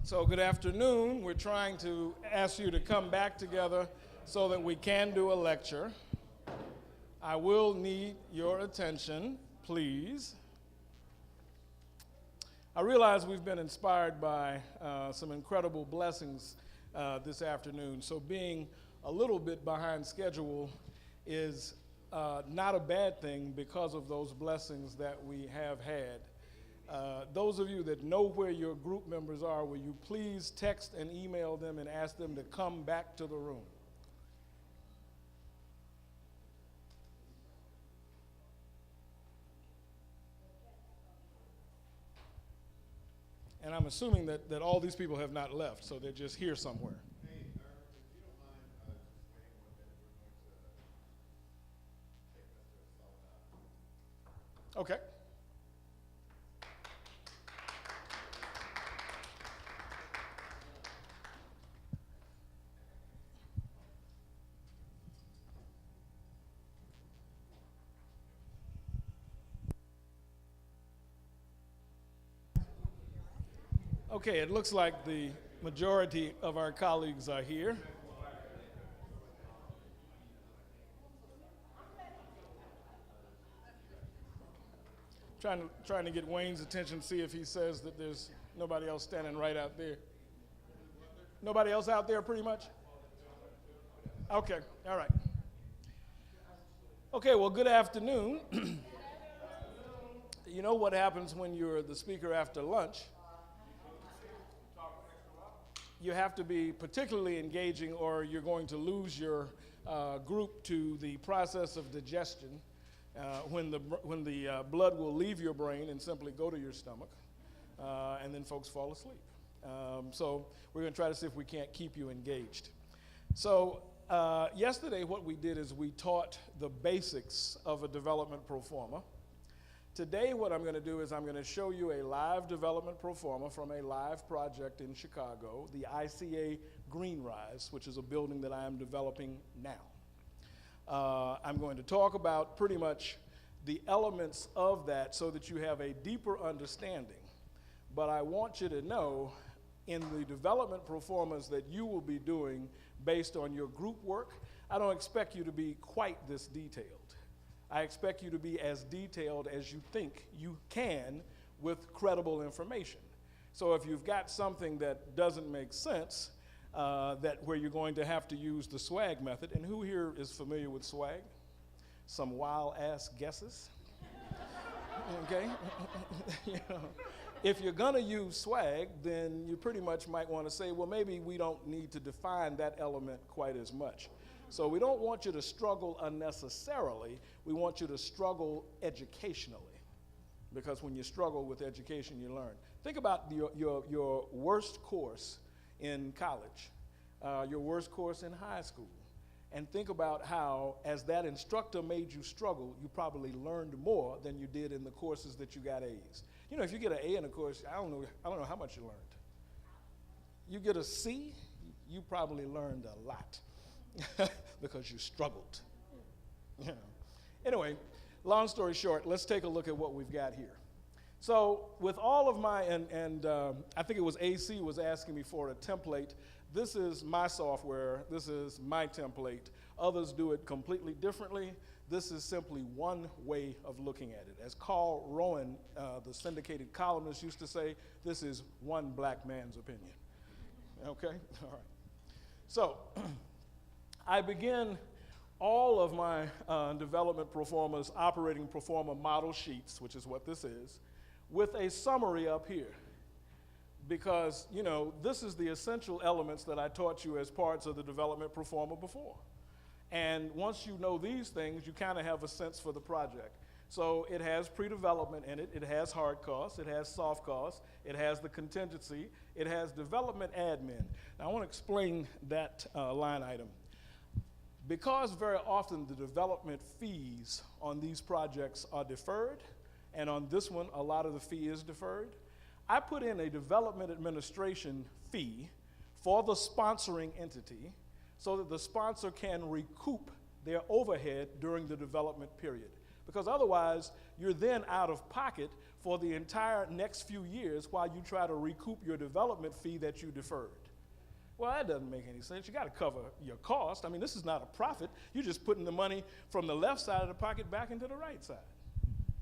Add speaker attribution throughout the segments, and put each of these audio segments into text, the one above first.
Speaker 1: So good afternoon. We're trying to ask you to come back together so that we can do a lecture. I will need your attention, please. I realize we've been inspired by some incredible blessings this afternoon, so being a little bit behind schedule is not a bad thing because of those blessings that we have had. Those of you that know where your group members are, will you please text and email them and ask them to come back to the room? And I'm assuming that all these people have not left, so they're just here somewhere.
Speaker 2: Hey, Irvin, if you don't mind just waiting 1 minute, we're going to take Mr. Sullivan out.
Speaker 1: Okay. Okay, it looks like the majority of our colleagues are here. Trying to get Wayne's attention, see if he says that there's nobody else standing right out there. Nobody else out there, pretty much? Okay, all right. Okay, well, good afternoon. You know what happens when you're the speaker after lunch? You have to be particularly engaging or you're going to lose your group to the process of digestion when the blood will leave your brain and simply go to your stomach, and then folks fall asleep. So we're going to try to see if we can't keep you engaged. So yesterday what we did is we taught the basics of a development pro forma. Today what I'm going to do is I'm going to show you a live development pro forma from a live project in Chicago, the ICA Green Rise, which is a building that I am developing now. I'm going to talk about pretty much the elements of that so that you have a deeper understanding. But I want you to know in the development pro formas that you will be doing based on your group work, I don't expect you to be quite this detailed. I expect you to be as detailed as you think you can with credible information. So if you've got something that doesn't make sense, where you're going to have to use the swag method, and who here is familiar with swag? Some wild-ass guesses? Okay? You know, if you're gonna use swag, then you pretty much might want to say, well, maybe we don't need to define that element quite as much. So we don't want you to struggle unnecessarily. We want you to struggle educationally, because when you struggle with education, you learn. Think about your worst course in college, your worst course in high school, and think about how, as that instructor made you struggle, you probably learned more than you did in the courses that you got A's. You know, if you get an A in a course, I don't know how much you learned. You get a C, you probably learned a lot. Because you struggled. Yeah. Anyway, long story short, let's take a look at what we've got here. So with all of my, I think it was AC was asking me for a template. This is my software. This is my template. Others do it completely differently. This is simply one way of looking at it. As Carl Rowan, the syndicated columnist, used to say, this is one black man's opinion. Okay? All right. So I begin all of my development pro formas, operating pro forma model sheets, which is what this is, with a summary up here. Because, you know, this is the essential elements that I taught you as parts of the development pro forma before. And once you know these things, you kind of have a sense for the project. So it has pre-development in it, it has hard costs, it has soft costs, it has the contingency, it has development admin. Now I want to explain that line item. Because very often the development fees on these projects are deferred, and on this one a lot of the fee is deferred, I put in a development administration fee for the sponsoring entity so that the sponsor can recoup their overhead during the development period. Because otherwise, you're then out of pocket for the entire next few years while you try to recoup your development fee that you deferred. Well, that doesn't make any sense. You got to cover your cost. I mean, this is not a profit. You're just putting the money from the left side of the pocket back into the right side.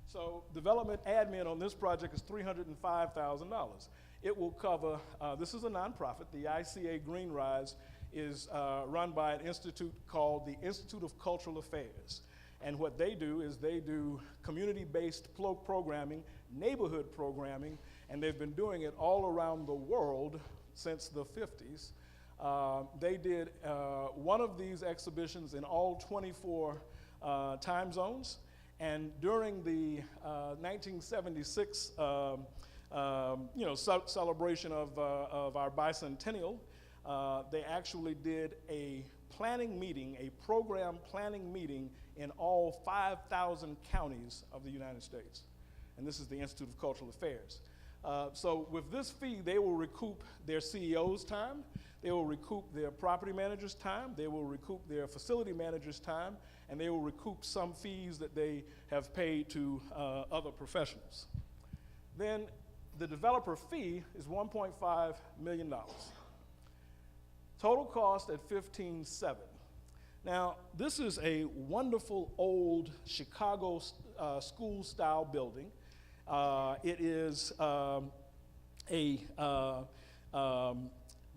Speaker 1: So development admin on this project is $305,000. It will cover, this is a nonprofit. The ICA Green Rise is run by an institute called the Institute of Cultural Affairs. And what they do is they do community-based programming, neighborhood programming, and they've been doing it all around the world since the 50s. They did one of these exhibitions in all 24 time zones, and during the 1976 celebration of our bicentennial, they actually did a planning meeting, a program planning meeting in all 5,000 counties of the United States. And this is the Institute of Cultural Affairs. So with this fee, they will recoup their CEO's time, they will recoup their property manager's time, they will recoup their facility manager's time, and they will recoup some fees that they have paid to other professionals. Then the developer fee is $1.5 million. Total cost at $15.7. Now, this is a wonderful old Chicago school-style building. It is a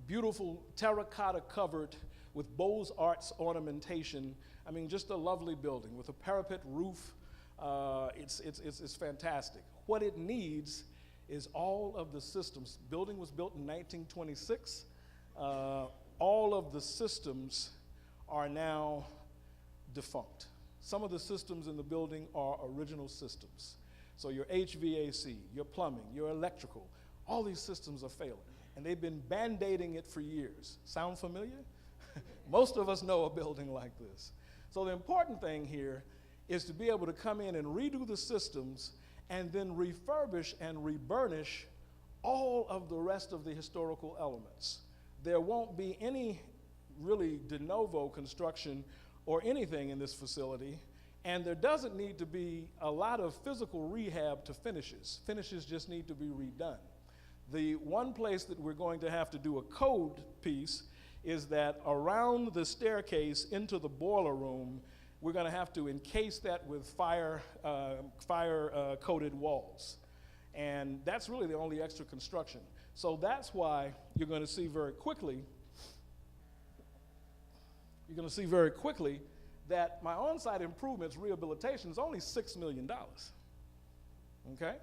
Speaker 1: beautiful terracotta covered with Beaux-Arts ornamentation. I mean, just a lovely building with a parapet roof. It's fantastic. What it needs is all of the systems. Building was built in 1926. All of the systems are now defunct. Some of the systems in the building are original systems. So your HVAC, your plumbing, your electrical, all these systems are failing. And they've been band-aiding it for years. Sound familiar? Most of us know a building like this. So the important thing here is to be able to come in and redo the systems and then refurbish and reburnish all of the rest of the historical elements. There won't be any really de novo construction or anything in this facility, and there doesn't need to be a lot of physical rehab to finishes. Finishes just need to be redone. The one place that we're going to have to do a code piece is that around the staircase into the boiler room, we're going to have to encase that with fire-coated walls. And that's really the only extra construction. So that's why you're going to see very quickly, that my on-site improvements rehabilitation is only $6 million, okay?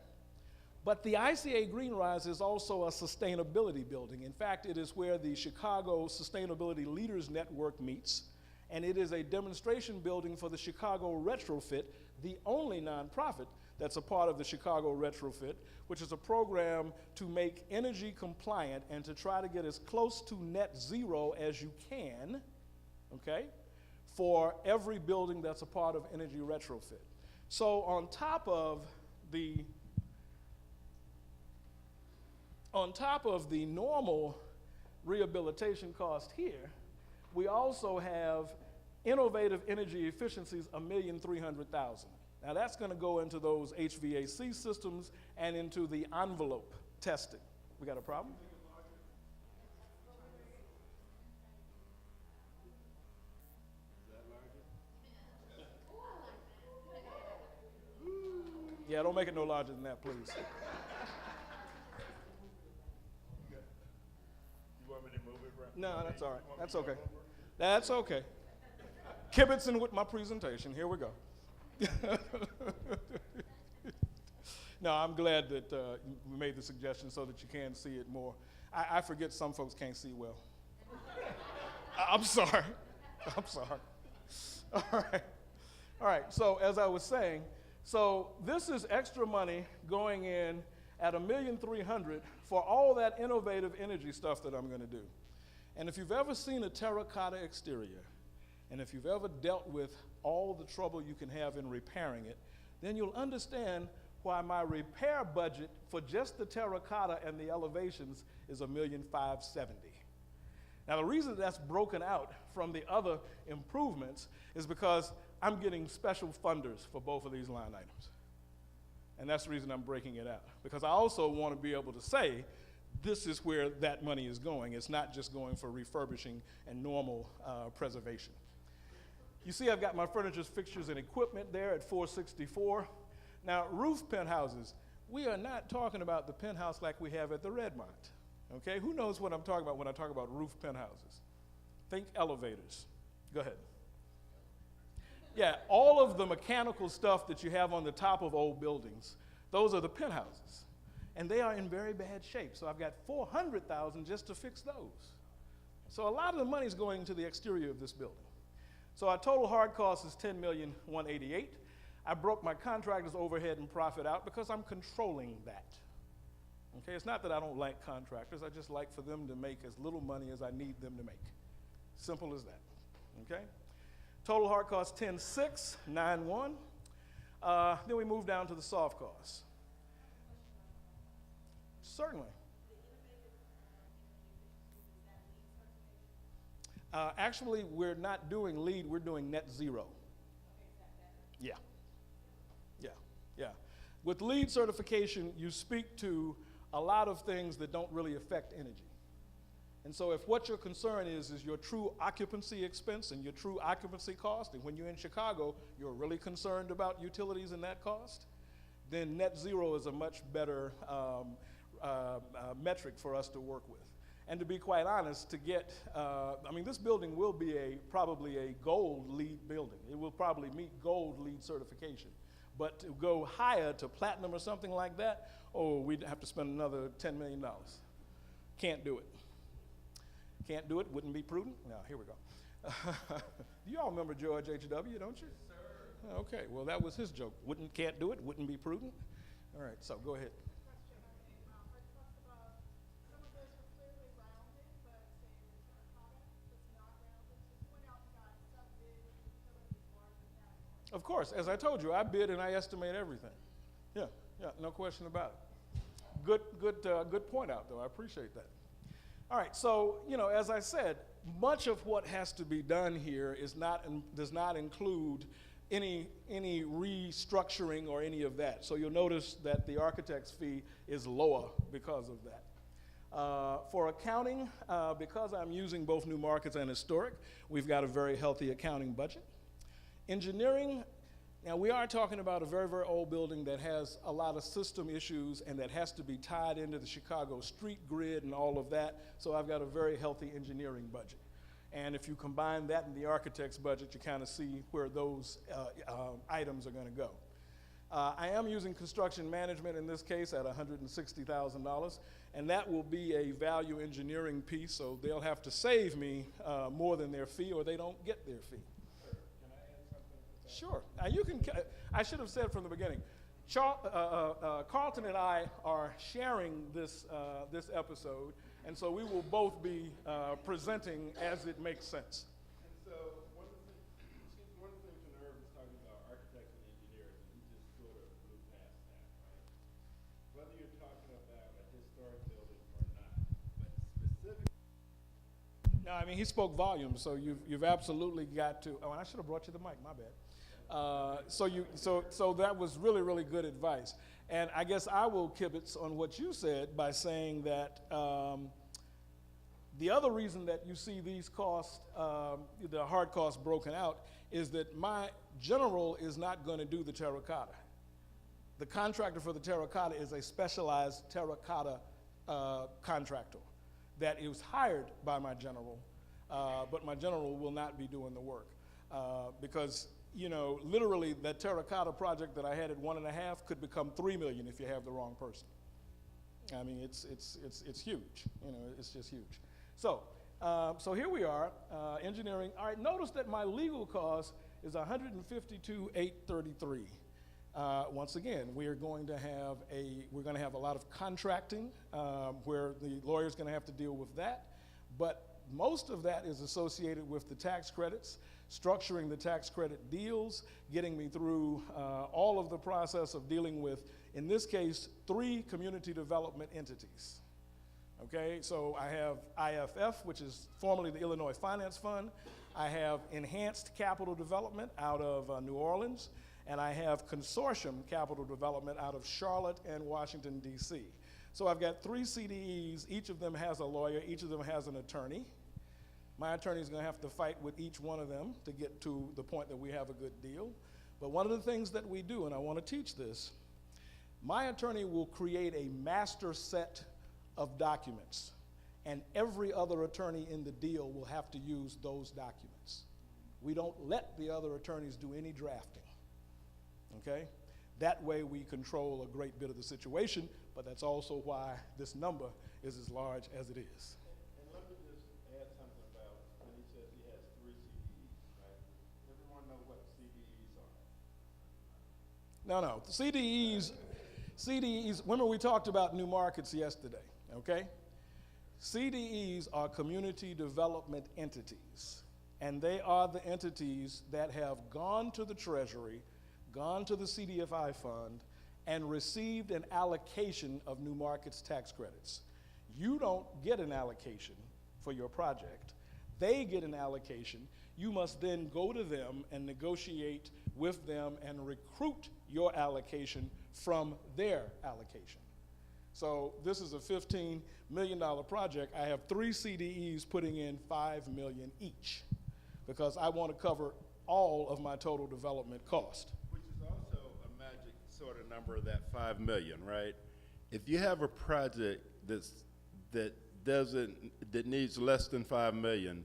Speaker 1: But the ICA Green Rise is also a sustainability building. In fact, it is where the Chicago Sustainability Leaders Network meets, and it is a demonstration building for the Chicago Retrofit, the only nonprofit that's a part of the Chicago Retrofit, which is a program to make energy compliant and to try to get as close to net zero as you can, okay, for every building that's a part of energy retrofit. So on top of the normal rehabilitation cost here, we also have innovative energy efficiencies, $1,300,000. Now that's going to go into those HVAC systems and into the envelope testing. We got a problem? Yeah, don't make it no larger than that, please.
Speaker 2: You want me to move it, right?
Speaker 1: No, that's all right. That's okay. That's okay. Kibitzing with my presentation. Here we go. No, I'm glad that we made the suggestion so that you can see it more. I forget some folks can't see well. I'm sorry. I'm sorry. All right. So as I was saying, so this is extra money going in at $1,300,000 for all that innovative energy stuff that I'm going to do. And if you've ever seen a terracotta exterior, and if you've ever dealt with all the trouble you can have in repairing it, then you'll understand why my repair budget for just the terracotta and the elevations is $1,570,000. Now the reason that's broken out from the other improvements is because I'm getting special funders for both of these line items. And that's the reason I'm breaking it out, because I also want to be able to say, this is where that money is going. It's not just going for refurbishing and normal preservation. You see I've got my furniture, fixtures, and equipment there at 464. Now, roof penthouses, we are not talking about the penthouse like we have at the Redmont, okay? Who knows what I'm talking about when I talk about roof penthouses? Think elevators. Go ahead. Yeah, all of the mechanical stuff that you have on the top of old buildings, those are the penthouses. And they are in very bad shape. So I've got $400,000 just to fix those. So a lot of the money is going to the exterior of this building. So our total hard cost is $10,188,000. I broke my contractor's overhead and profit out because I'm controlling that. Okay, it's not that I don't like contractors, I just like for them to make as little money as I need them to make. Simple as that, okay? Total hard cost $10,691. Then we move down to the soft costs. Certainly. Actually, we're not doing LEED, we're doing net zero. Yeah. Yeah, yeah. With LEED certification, you speak to a lot of things that don't really affect energy. And so if what your concern is your true occupancy expense and your true occupancy cost, and when you're in Chicago, you're really concerned about utilities and that cost, then net zero is a much better metric for us to work with. And to be quite honest, to get, I mean, this building will be probably a gold LEED building. It will probably meet gold LEED certification. But to go higher to platinum or something like that, oh, we'd have to spend another $10 million. Can't do it. Can't do it, wouldn't be prudent. Now, here we go. You all remember George H.W., don't you? Yes, sir. Okay, well, that was his joke. Can't do it, wouldn't be prudent. All right, so go ahead. Of course, as I told you, I bid and I estimate everything. Yeah, no question about it. Good point out, though. I appreciate that. All right, so, as I said, much of what has to be done here does not include any restructuring or any of that. So you'll notice that the architect's fee is lower because of that. For accounting, because I'm using both new markets and historic, we've got a very healthy accounting budget. Engineering, now we are talking about a very, very old building that has a lot of system issues and that has to be tied into the Chicago street grid and all of that, so I've got a very healthy engineering budget. And if you combine that and the architect's budget, you kind of see where those items are going to go. I am using construction management in this case at $160,000, and that will be a value engineering piece, so they'll have to save me more than their fee or they don't get their fee. Sure. Now you can. I should have said from the beginning, Carlton and I are sharing this episode, and so we will both be presenting as it makes sense.
Speaker 2: And so one of the things when Irvin was talking about architects and engineers, and he just sort of blew past that, right? Whether you're talking about a historic building or not, but specifically.
Speaker 1: No, I mean he spoke volumes, so you've absolutely got to. Oh, and I should have brought you the mic. My bad. So that was really, really good advice. And I guess I will kibitz on what you said by saying that the other reason that you see these costs, the hard costs broken out, is that my general is not going to do the terracotta. The contractor for the terracotta is a specialized terracotta contractor that is hired by my general, but my general will not be doing the work because literally that terracotta project that I had at 1.5 could become $3 million if you have the wrong person. I mean, it's huge. It's just huge. So here we are, engineering. All right, notice that my legal cost is $152,833. Once again, we're going to have a lot of contracting where the lawyer's going to have to deal with that, but most of that is associated with the tax credits, structuring the tax credit deals, getting me through all of the process of dealing with, in this case, 3 community development entities. Okay, so I have IFF, which is formerly the Illinois Finance Fund. I have Enhanced Capital Development out of New Orleans, and I have consortium capital development out of Charlotte and Washington, D.C. So I've got 3 CDEs, each of them has a lawyer, each of them has an attorney. My attorney is going to have to fight with each one of them to get to the point that we have a good deal. But one of the things that we do, and I want to teach this, my attorney will create a master set of documents, and every other attorney in the deal will have to use those documents. We don't let the other attorneys do any drafting, okay? That way we control a great bit of the situation, but that's also why this number is as large as it is.
Speaker 2: And let me just add something about when he says he has 3 CDEs, right? Everyone know what CDEs are?
Speaker 1: No, CDEs, remember we talked about new markets yesterday, okay? CDEs are community development entities, and they are the entities that have gone to the Treasury, gone to the CDFI fund, and received an allocation of new markets tax credits. You don't get an allocation for your project. They get an allocation. You must then go to them and negotiate with them and recruit your allocation from their allocation. So this is a $15 million project. I have 3 CDEs putting in $5 million each because I want to cover all of my total development cost.
Speaker 2: Which is also a magic sort of number, that $5 million, right? If you have a project that needs less than $5 million,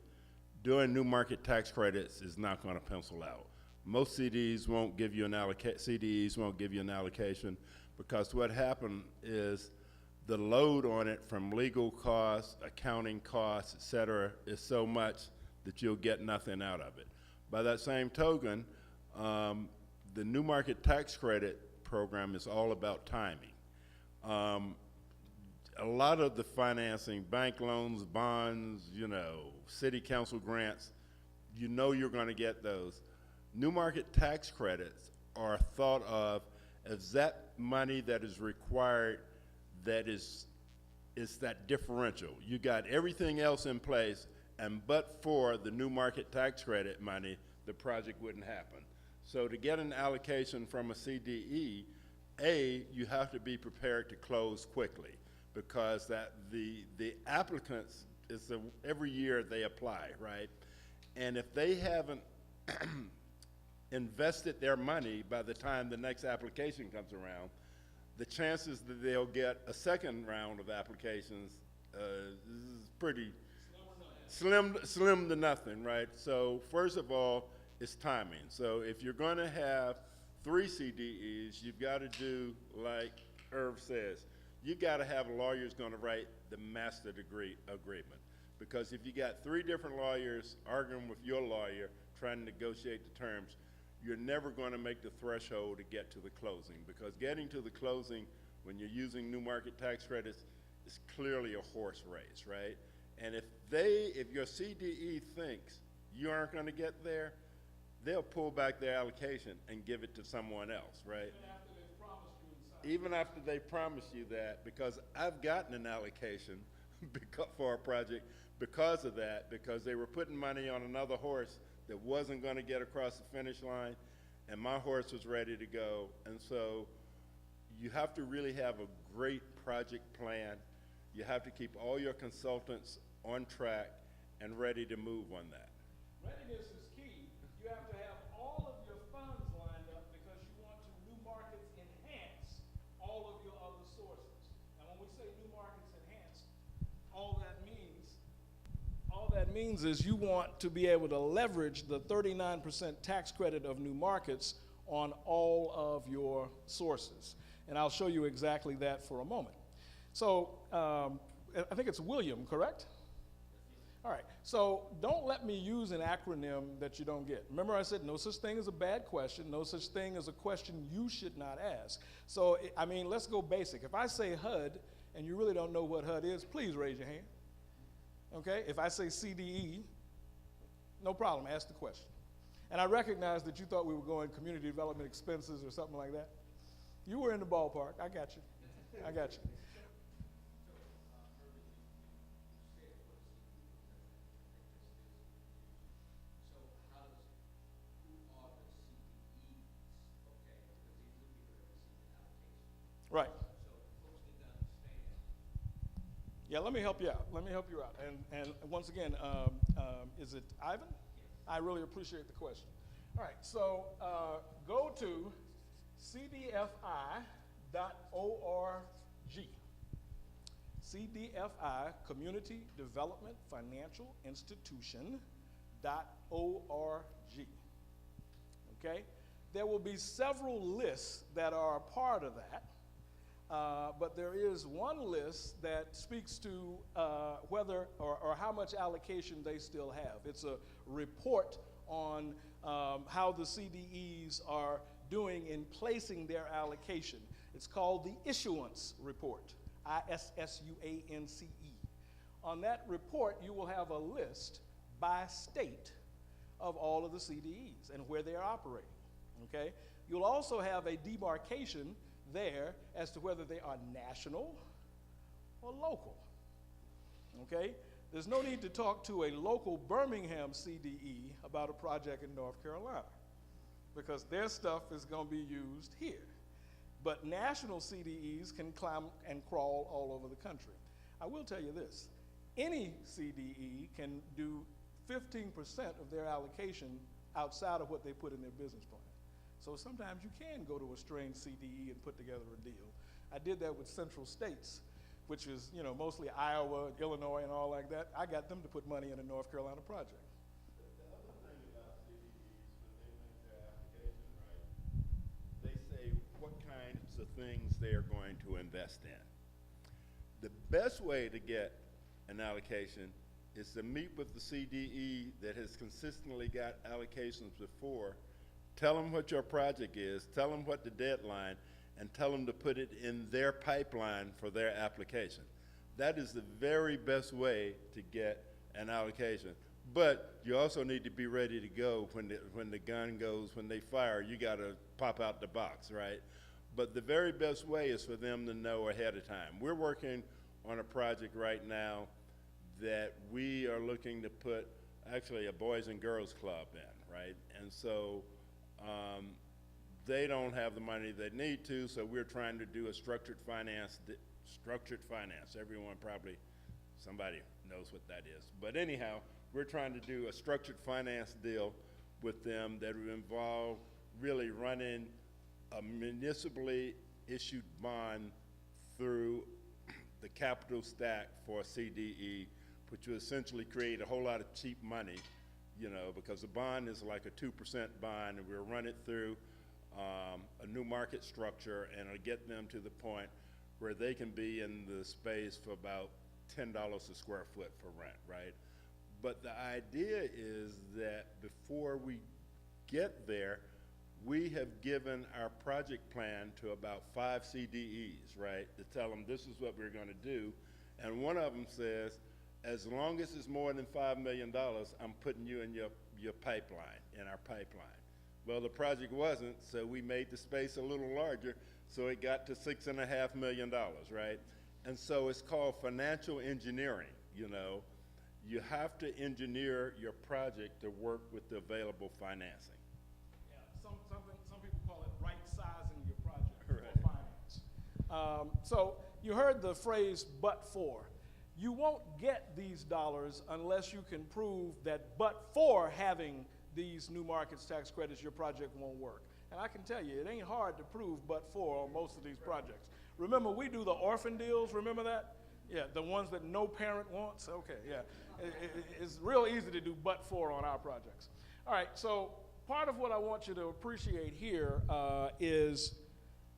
Speaker 2: doing new market tax credits is not going to pencil out. Most CDs won't give you an CDEs won't give you an allocation because what happened is the load on it from legal costs, accounting costs, et cetera, is so much that you'll get nothing out of it. By that same token, the new market tax credit program is all about timing. A lot of the financing, bank loans, bonds, city council grants, you're going to get those. New market tax credits are thought of as that money that is required that is that differential. You got everything else in place, and but for the new market tax credit money, the project wouldn't happen. So to get an allocation from a CDE, you have to be prepared to close quickly because the applicants, every year they apply, right? And if they haven't invested their money by the time the next application comes around, the chances that they'll get a second round of applications is pretty slim to nothing, right? So first of all, it's timing. So if you're going to have 3 CDEs, you've got to do like Irv says. You've got to have lawyers going to write the master degree agreement. Because if you got 3 different lawyers arguing with your lawyer trying to negotiate the terms, you're never going to make the threshold to get to the closing, because getting to the closing when you're using new market tax credits is clearly a horse race, right? And if your CDE thinks you aren't going to get there, they'll pull back their allocation and give it to someone else, right? Even after they promise you that, because I've gotten an allocation for a project because of that, because they were putting money on another horse that wasn't going to get across the finish line, and my horse was ready to go. And so you have to really have a great project plan. You have to keep all your consultants on track and ready to move on that.
Speaker 1: Readiness is key. You have to have all of your funds lined up because you want to new markets enhance all of your other sources. And when we say new markets enhance, all that means is you want to be able to leverage the 39% tax credit of new markets on all of your sources. And I'll show you exactly that for a moment. So I think it's William, correct? All right, so don't let me use an acronym that you don't get. Remember I said no such thing as a bad question, no such thing as a question you should not ask. So, I mean, let's go basic. If I say HUD and you really don't know what HUD is, please raise your hand. Okay, if I say CDE, no problem, ask the question. And I recognize that you thought we were going community development expenses or something like that. You were in the ballpark, I got you, I got you. Yeah, let me help you out. Let me help you out. And once again, is it Ivan? I really appreciate the question. All right, so go to CDFI.org. CDFI, Community Development Financial Institution.org. Okay? There will be several lists that are a part of that, but there is one list that speaks to whether or how much allocation they still have. It's a report on how the CDEs are doing in placing their allocation. It's called the Issuance Report, ISSUANCE. On that report, you will have a list by state of all of the CDEs and where they are operating, okay? You'll also have a demarcation there as to whether they are national or local, okay? There's no need to talk to a local Birmingham CDE about a project in North Carolina because their stuff is going to be used here. But national CDEs can climb and crawl all over the country. I will tell you this, any CDE can do 15% of their allocation outside of what they put in their business plan. So sometimes you can go to a strange CDE and put together a deal. I did that with Central States, which is, you know, mostly Iowa, Illinois, and all like that. I got them to put money in a North Carolina project.
Speaker 2: The other thing about CDEs, when they make their application, right, they say what kinds of things they are going to invest in. The best way to get an allocation is to meet with the CDE that has consistently got allocations before, tell them what your project is, tell them what the deadline, and tell them to put it in their pipeline for their application. That is the very best way to get an allocation. But you also need to be ready to go when the gun goes, when they fire, you gotta pop out the box, right? But the very best way is for them to know ahead of time. We're working on a project right now that we are looking to put actually a Boys and Girls Club in, right? And so they don't have the money they need to, so we're trying to do a structured finance. Everyone probably, somebody knows what that is. But anyhow, we're trying to do a structured finance deal with them that would involve really running a municipally issued bond through the capital stack for a CDE, which will essentially create a whole lot of cheap money, you know, because the bond is like a 2% bond, and we'll run it through a new market structure, and it'll get them to the point where they can be in the space for about $10 a square foot for rent, right? But the idea is that before we get there, we have given our project plan to about 5 CDEs, right, to tell them this is what we're gonna do. And one of them says, as long as it's more than $5 million, I'm putting you in your pipeline, in our pipeline. Well, the project wasn't, so we made the space a little larger, so it got to $6.5 million, right? And so it's called financial engineering, you know. You have to engineer your project to work with the available financing.
Speaker 1: Yeah, some people call it right-sizing your project for finance. So you heard the phrase "but for." You won't get these dollars unless you can prove that but for having these new markets tax credits, your project won't work. And I can tell you, it ain't hard to prove but for on most of these projects. Remember, we do the orphan deals, remember that? Yeah, the ones that no parent wants, okay, yeah. It's real easy to do but for on our projects. All right, so part of what I want you to appreciate here is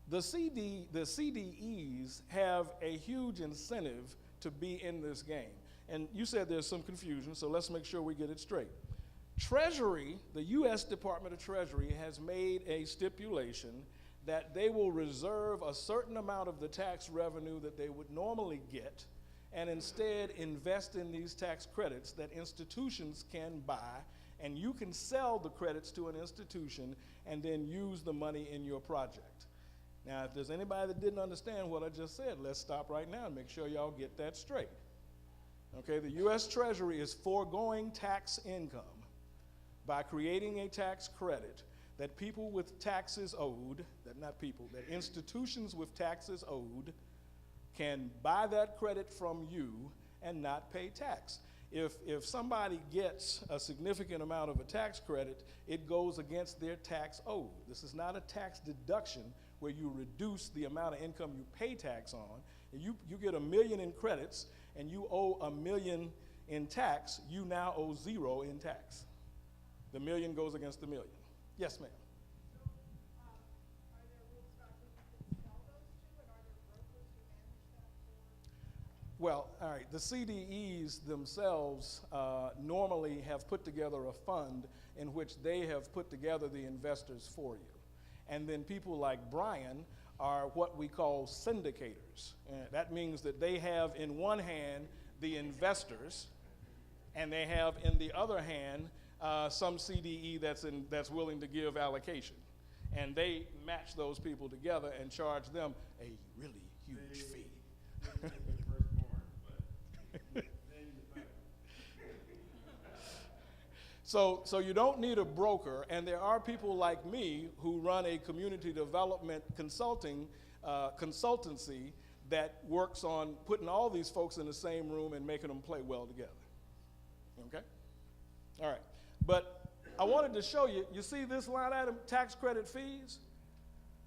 Speaker 1: the CDEs have a huge incentive to be in this game. And you said there's some confusion, so let's make sure we get it straight. Treasury, the US Department of Treasury, has made a stipulation that they will reserve a certain amount of the tax revenue that they would normally get and instead invest in these tax credits that institutions can buy, and you can sell the credits to an institution and then use the money in your project. Now, if there's anybody that didn't understand what I just said, let's stop right now and make sure y'all get that straight. Okay, the US Treasury is foregoing tax income by creating a tax credit that people with taxes owed, that institutions with taxes owed can buy that credit from you and not pay tax. If somebody gets a significant amount of a tax credit, it goes against their tax owed. This is not a tax deduction where you reduce the amount of income you pay tax on. And you get $1 million in credits and you owe $1 million in tax, you now owe 0 in tax. The $1 million goes against the $1 million. Yes, ma'am. Well, all right, the CDEs themselves normally have put together a fund in which they have put together the investors for you. And then people like Brian are what we call syndicators. That means that they have in one hand the investors, and they have in the other hand some CDE that's willing to give allocation. And they match those people together and charge them a really huge fee. So you don't need a broker, and there are people like me who run a community development consultancy that works on putting all these folks in the same room and making them play well together. Okay? All right. But I wanted to show you, you see this line item, tax credit fees?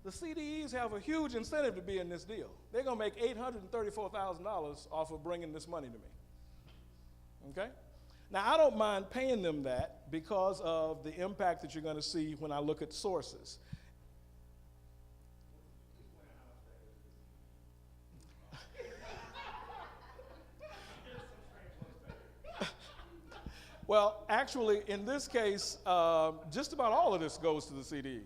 Speaker 1: The CDEs have a huge incentive to be in this deal. They're going to make $834,000 off of bringing this money to me. Okay? Now, I don't mind paying them that because of the impact that you're going to see when I look at sources. Well, actually, in this case, just about all of this goes to the CDE.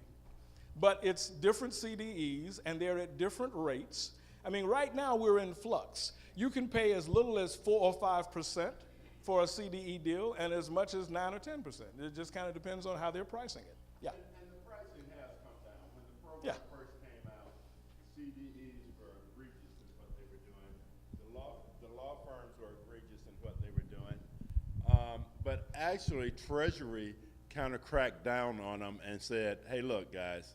Speaker 1: But it's different CDEs, and they're at different rates. I mean, right now, we're in flux. You can pay as little as 4 or 5% for a CDE deal, and as much as 9 or 10%. It just kind of depends on how they're pricing it. Yeah.
Speaker 2: And the pricing has come down. When the program first came out, CDEs were egregious in what they were doing. The law firms were egregious in what they were doing. But actually, Treasury kind of cracked down on them and said, hey, look, guys,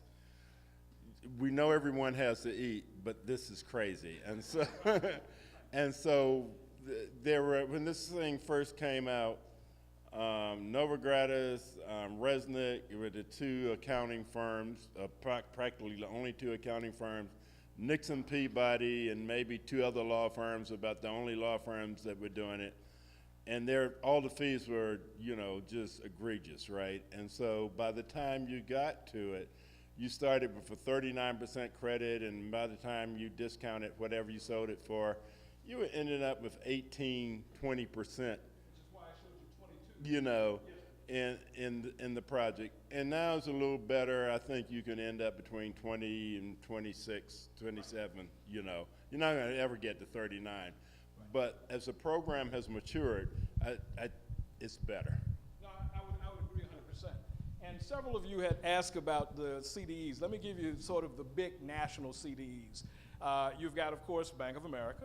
Speaker 2: we know everyone has to eat, but this is crazy. And so, there were, when this thing first came out, Novogratz, Resnick were the 2 accounting firms, practically the only 2 accounting firms, Nixon Peabody and maybe 2 other law firms, about the only law firms that were doing it. And all the fees were, just egregious, right? And so by the time you got to it, you started with a 39% credit, and by the time you discounted whatever you sold it for, you ended up with 18, 20%. Which is why I showed you 22. In the project. And now it's a little better. I think you can end up between 20 and 26, 27, You're not going to ever get to 39. Right. But as the program has matured, it's better.
Speaker 1: No, I would agree 100%. And several of you had asked about the CDEs. Let me give you sort of the big national CDEs. You've got, of course, Bank of America.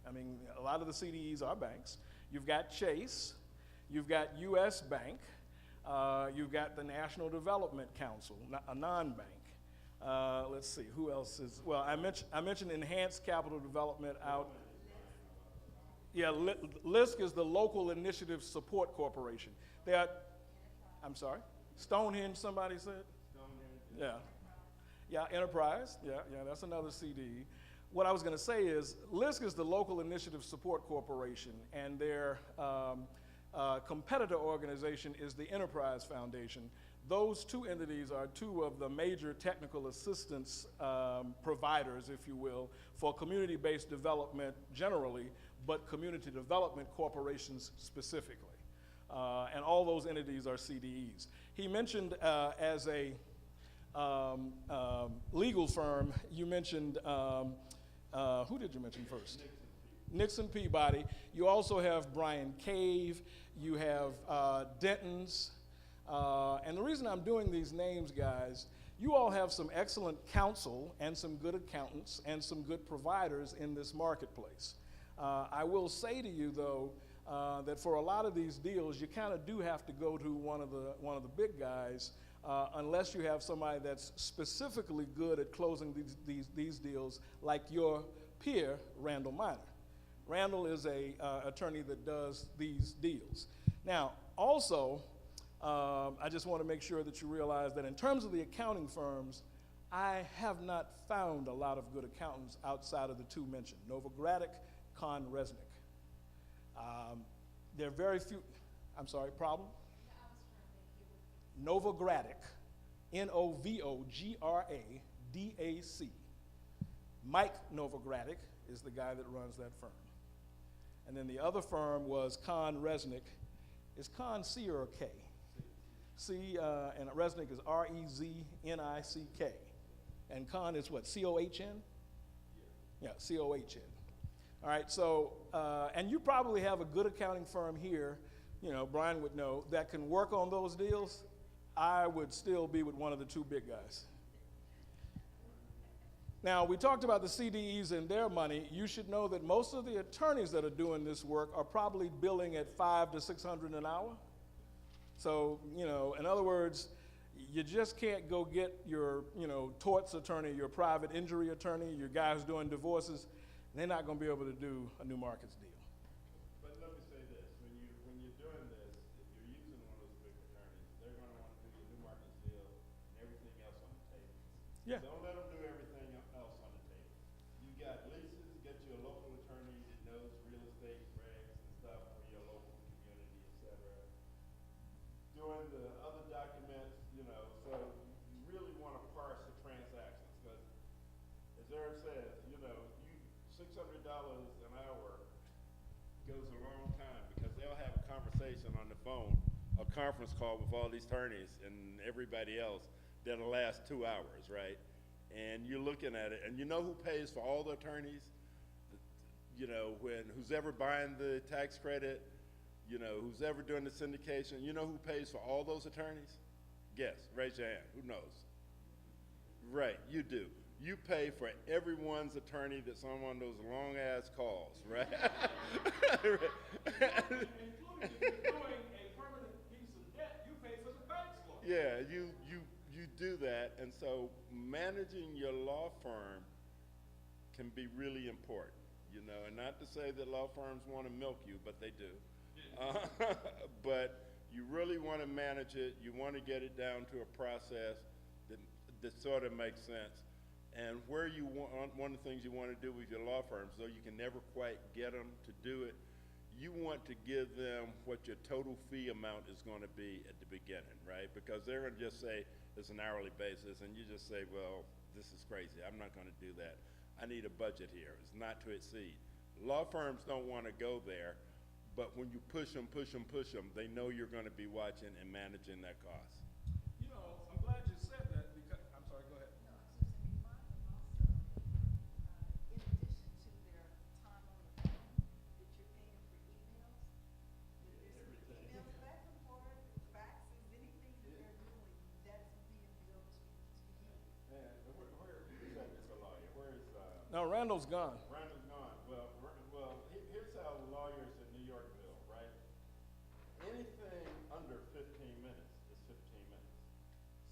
Speaker 1: I mean, a lot of the CDEs are banks. You've got Chase. You've got U.S. Bank. You've got the National Development Council, a non-bank. Let's see, who else is, well, I mentioned Enhanced Capital Development out. Yeah, LISC is the Local Initiative Support Corporation. I'm sorry, Stonehenge, somebody said? Stonehenge. Yeah, Enterprise, yeah, that's another CDE. What I was going to say is, LISC is the Local Initiative Support Corporation, and their competitor organization is the Enterprise Foundation. Those 2 entities are 2 of the major technical assistance providers, if you will, for community-based development generally, but community development corporations specifically. And all those entities are CDEs. He mentioned as a legal firm, you mentioned, who did you mention first? Nixon Peabody. You also have Brian Cave. You have Denton's. And the reason I'm doing these names, guys, you all have some excellent counsel and some good accountants and some good providers in this marketplace. I will say to you, though, that for a lot of these deals, you kind of do have to go to one of the big guys unless you have somebody that's specifically good at closing these deals, like your here, Randall Minor. Randall is a attorney that does these deals. Now, also, I just want to make sure that you realize that in terms of the accounting firms, I have not found a lot of good accountants outside of the two mentioned, Novogradac, Con Resnick. There are very few, I'm sorry, problem? Novogradac, Novogradac. Mike Novogradac is the guy that runs that firm. And then the other firm was Con Resnick. Is Con C or K? C, and Resnick is R-E-Z-N-I-C-K. And Con is what, C-O-H-N? Yeah, C-O-H-N. All right, so, and you probably have a good accounting firm here, you know, Brian would know, that can work on those deals. I would still be with one of the two big guys. Now, we talked about the CDEs and their money. You should know that most of the attorneys that are doing this work are probably billing at $500 to $600 an hour. So, you know, in other words, you just can't go get your, you know, torts attorney, your private injury attorney, your guy who's doing divorces. They're not going to be able to do a new markets deal.
Speaker 2: But let me say this, when you're doing this, if you're using one of those big attorneys, they're going to want to do your new markets deal and everything else on the table.
Speaker 1: Yeah.
Speaker 2: Don't let them do everything else on the table. You got leases, get you a local attorney that knows real estate regs and stuff for your local community, et cetera. Doing the other documents, you know, so you really want to parse the transactions, because as Eric says, you know, $600 an hour goes a long time, because they'll have a conversation on the phone, a conference call with all these attorneys and everybody else that'll last 2 hours, right? And you're looking at it, and you know who pays for all the attorneys? You know, who's ever buying the tax credit, you know, who's ever doing the syndication, you know who pays for all those attorneys? Guess, raise your hand, who knows? Right, you do. You pay for everyone's attorney that's on one of those long-ass calls, right?
Speaker 1: Including if you're doing a permanent piece of debt, you pay for the bank's lawyer.
Speaker 2: Yeah, you do that, and so managing your law firm can be really important, you know, and not to say that law firms want to milk you, but they do. But you really want to manage it. You want to get it down to a process that sort of makes sense. And where you want, one of the things you want to do with your law firms, though you can never quite get them to do it, you want to give them what your total fee amount is going to be at the beginning, right? Because they're going to just say it's an hourly basis, and you just say, well, this is crazy. I'm not going to do that. I need a budget here. It's not to exceed. Law firms don't want to go there, but when you push them, they know you're going to be watching and managing that cost.
Speaker 1: You know, I'm glad you said that because, I'm sorry, go ahead.
Speaker 3: No, I was just saying, remind them also, in addition to their time on the phone, that you're paying for emails. If there's some emails back and forth, faxes, anything that they're doing, that's being billed to you.
Speaker 2: And who's that is a lawyer? Where is,
Speaker 1: No, Randall's gone.
Speaker 2: Randall's gone. Well, here's how lawyers in New York bill, right? Anything under 15 minutes is 15 minutes.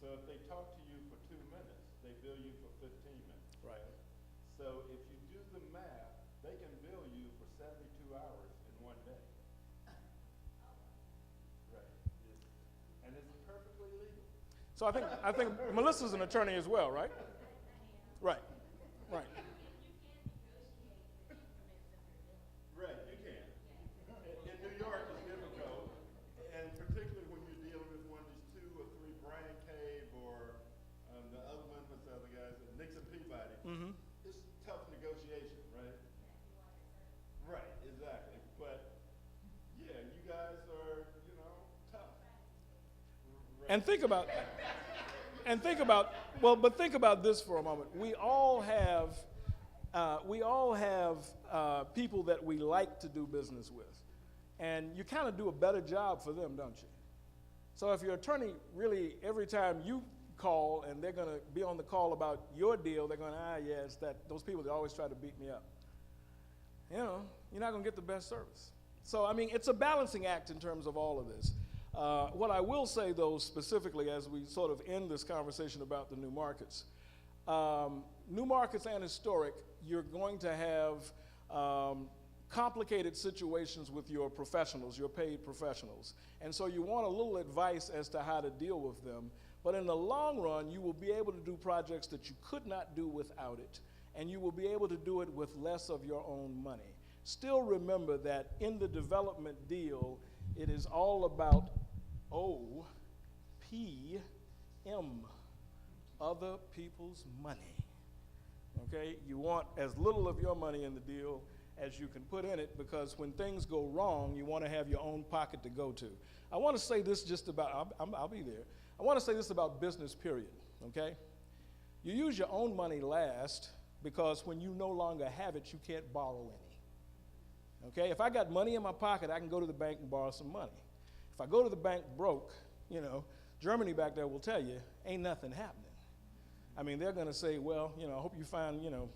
Speaker 2: So if they talk to you for 2 minutes, they bill you for 15 minutes.
Speaker 1: Right.
Speaker 2: So if you do the math, they can bill you for 72 hours in one day. Right. And it's perfectly legal.
Speaker 1: So I think Melissa's an attorney as well, right? Right. Right.
Speaker 2: Right, you can. In New York, it's difficult, and particularly when you're dealing with one of these 2 or 3 Brian Cave or the other one, what's the other guys, Nixon Peabody.
Speaker 1: Mm-hmm.
Speaker 2: It's tough negotiation, right? Right, exactly. But yeah, you guys are, you know, tough. Right.
Speaker 1: And think about, well, but think about this for a moment. We all have people that we like to do business with. And you kind of do a better job for them, don't you? So if your attorney really, every time you call and they're going to be on the call about your deal, they're going, yeah, it's those people that always try to beat me up. You know, you're not going to get the best service. So, I mean, it's a balancing act in terms of all of this. What I will say, though, specifically as we sort of end this conversation about the new markets, new markets and historic, you're going to have complicated situations with your professionals, your paid professionals. And so you want a little advice as to how to deal with them. But in the long run, you will be able to do projects that you could not do without it, and you will be able to do it with less of your own money. Still remember that in the development deal, it is all about OPM, other people's money. Okay? You want as little of your money in the deal as you can put in it, because when things go wrong, you want to have your own pocket to go to. I want to say this just about, I'll be there. I want to say this about business, period, okay? You use your own money last, because when you no longer have it, you can't borrow any, okay? If I got money in my pocket, I can go to the bank and borrow some money. If I go to the bank broke, you know, Germany back there will tell you, ain't nothing happening. I mean, they're going to say, well, you know, I hope you find, you know,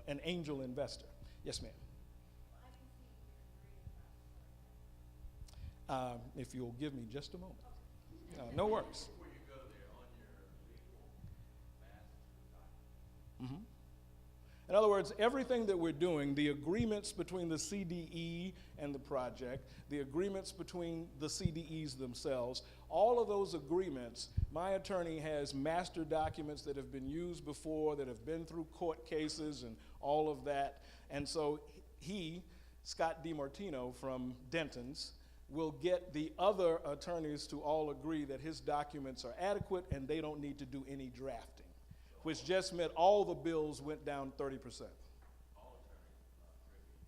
Speaker 1: an angel investor. Yes, ma'am. If you'll give me just a moment. No worries.
Speaker 2: Before you go there, on your legal master document.
Speaker 1: In other words, everything that we're doing, the agreements between the CDE and the project, the agreements between the CDEs themselves, all of those agreements, my attorney has master documents that have been used before, that have been through court cases and all of that. And so he, Scott DiMartino from Denton's, will get the other attorneys to all agree that his documents are adequate and they don't need to do any drafting, which just meant all the bills went down 30%.
Speaker 2: All attorneys are not privy to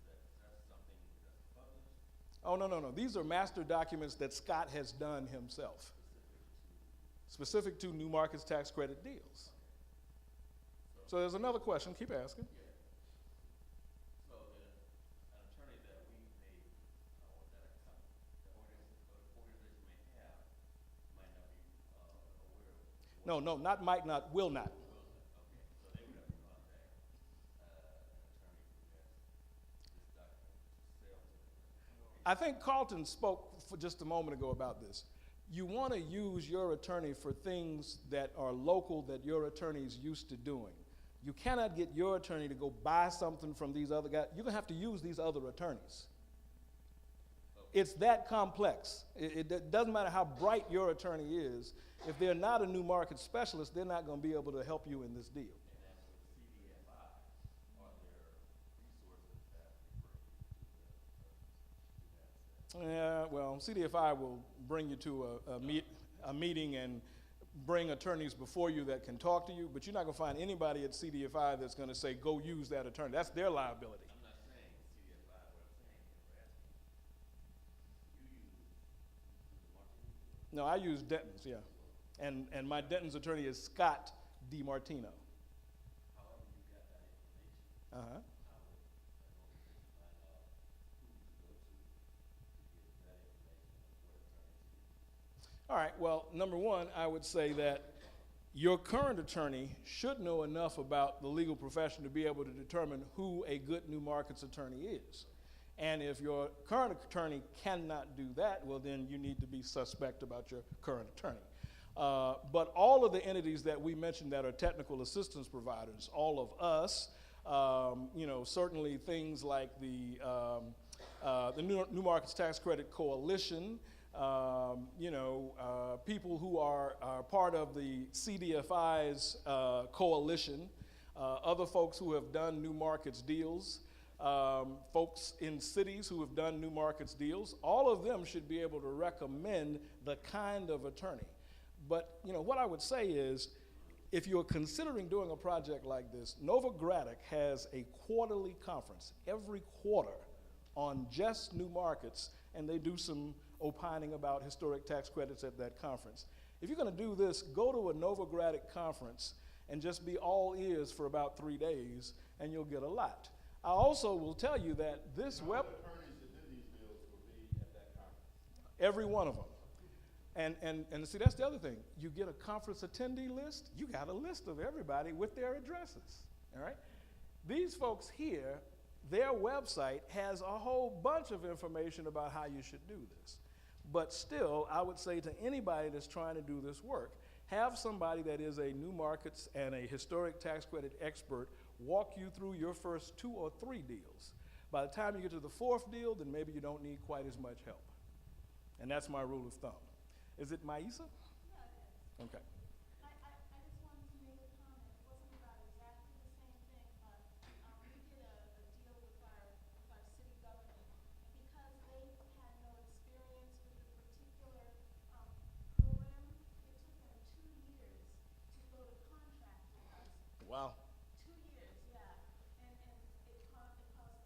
Speaker 2: that. That's something that's published.
Speaker 1: Oh, no. These are master documents that Scott has done himself, specific to new markets tax credit deals. So there's another question. Keep asking.
Speaker 2: Yeah. So an attorney that we may, or that the organization may have, might not be aware of.
Speaker 1: No, not might not, will not.
Speaker 2: Okay, so they would have to contact an attorney who has this document to sell to them.
Speaker 1: I think Carlton spoke for just a moment ago about this. You want to use your attorney for things that are local that your attorney is used to doing. You cannot get your attorney to go buy something from these other guys. You're going to have to use these other attorneys. It's that complex. It doesn't matter how bright your attorney is. If they're not a new market specialist, they're not going to be able to help you in this deal.
Speaker 2: And then with CDFI, are there resources that refer you to
Speaker 1: Yeah, well, CDFI will bring you to a meeting and bring attorneys before you that can talk to you, but you're not going to find anybody at CDFI that's going to say, go use that attorney. That's their liability.
Speaker 2: I'm not saying CDFI, what I'm saying is we're asking, you use the marketing?
Speaker 1: No, I use Denton's, yeah. And my Denton's attorney is Scott DiMartino.
Speaker 2: However you got that information,
Speaker 1: Uh-huh.
Speaker 2: I would find out who to go to get that information of what attorney to use.
Speaker 1: All right, well, number one, I would say that your current attorney should know enough about the legal profession to be able to determine who a good new markets attorney is. And if your current attorney cannot do that, well, then you need to be suspect about your current attorney. But all of the entities that we mentioned that are technical assistance providers, all of us, you know, certainly things like the New Markets Tax Credit Coalition, you know, people who are part of the CDFI's coalition, other folks who have done new markets deals, folks in cities who have done new markets deals, all of them should be able to recommend the kind of attorney. But, you know, what I would say is, if you're considering doing a project like this, Novogradac has a quarterly conference every quarter on just new markets, and they do some opining about historic tax credits at that conference. If you're going to do this, go to a Novogradac conference and just be all ears for about 3 days, and you'll get a lot. I also will tell you that this web...
Speaker 2: attorneys that do these deals will be at that conference.
Speaker 1: Every one of them. And see, that's the other thing. You get a conference attendee list, you got a list of everybody with their addresses, all right? These folks here, their website has a whole bunch of information about how you should do this. But still, I would say to anybody that's trying to do this work, Have somebody that is a new markets and a historic tax credit expert walk you through your first 2 or 3 deals. By the time you get to the 4th deal, then maybe you don't need quite as much help. And that's my rule of thumb. Is it Maisa? Okay.
Speaker 3: I just wanted to make a comment. It wasn't about exactly the same thing, but we did a deal with our city government. And because they had no experience with the particular program, it took them 2 years to go to contract with us.
Speaker 1: Wow.
Speaker 3: 2 years, yeah. And it caused a lot of trouble.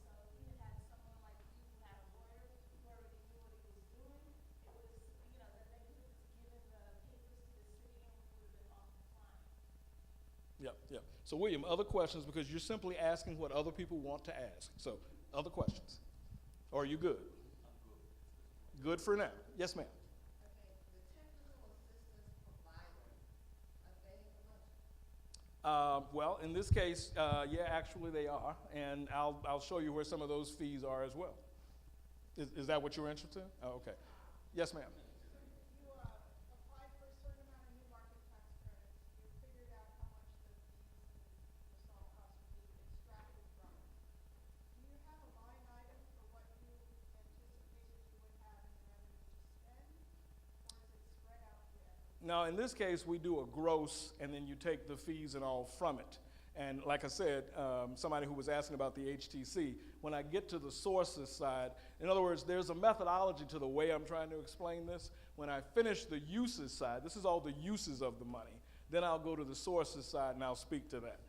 Speaker 3: So if we had someone like you who had a lawyer who already knew what he was doing, it was, then they could have just given the papers to the city and we would have been off the flying.
Speaker 1: Yeah. So William, other questions, because you're simply asking what other people want to ask. So, other questions? Or are you good? I'm good. Good for now. Yes, ma'am.
Speaker 3: Okay, the technical assistance provider, are they much?
Speaker 1: Well, in this case, yeah, actually they are, and I'll show you where some of those fees are as well. Is that what you're interested in? Oh, okay. Yes, ma'am.
Speaker 3: You applied for a certain amount of new market tax credits. You figured out how much the fees and the salt costs would be extracted from. Do you have a line item for what you anticipated you would have in revenue to spend, or is it spread out through everything?
Speaker 1: Now, in this case, we do a gross, and then you take the fees and all from it. And like I said, somebody who was asking about the HTC, when I get to the sources side, in other words, there's a methodology to the way I'm trying to explain this. When I finish the uses side, this is all the uses of the money, then I'll go to the sources side and I'll speak to that.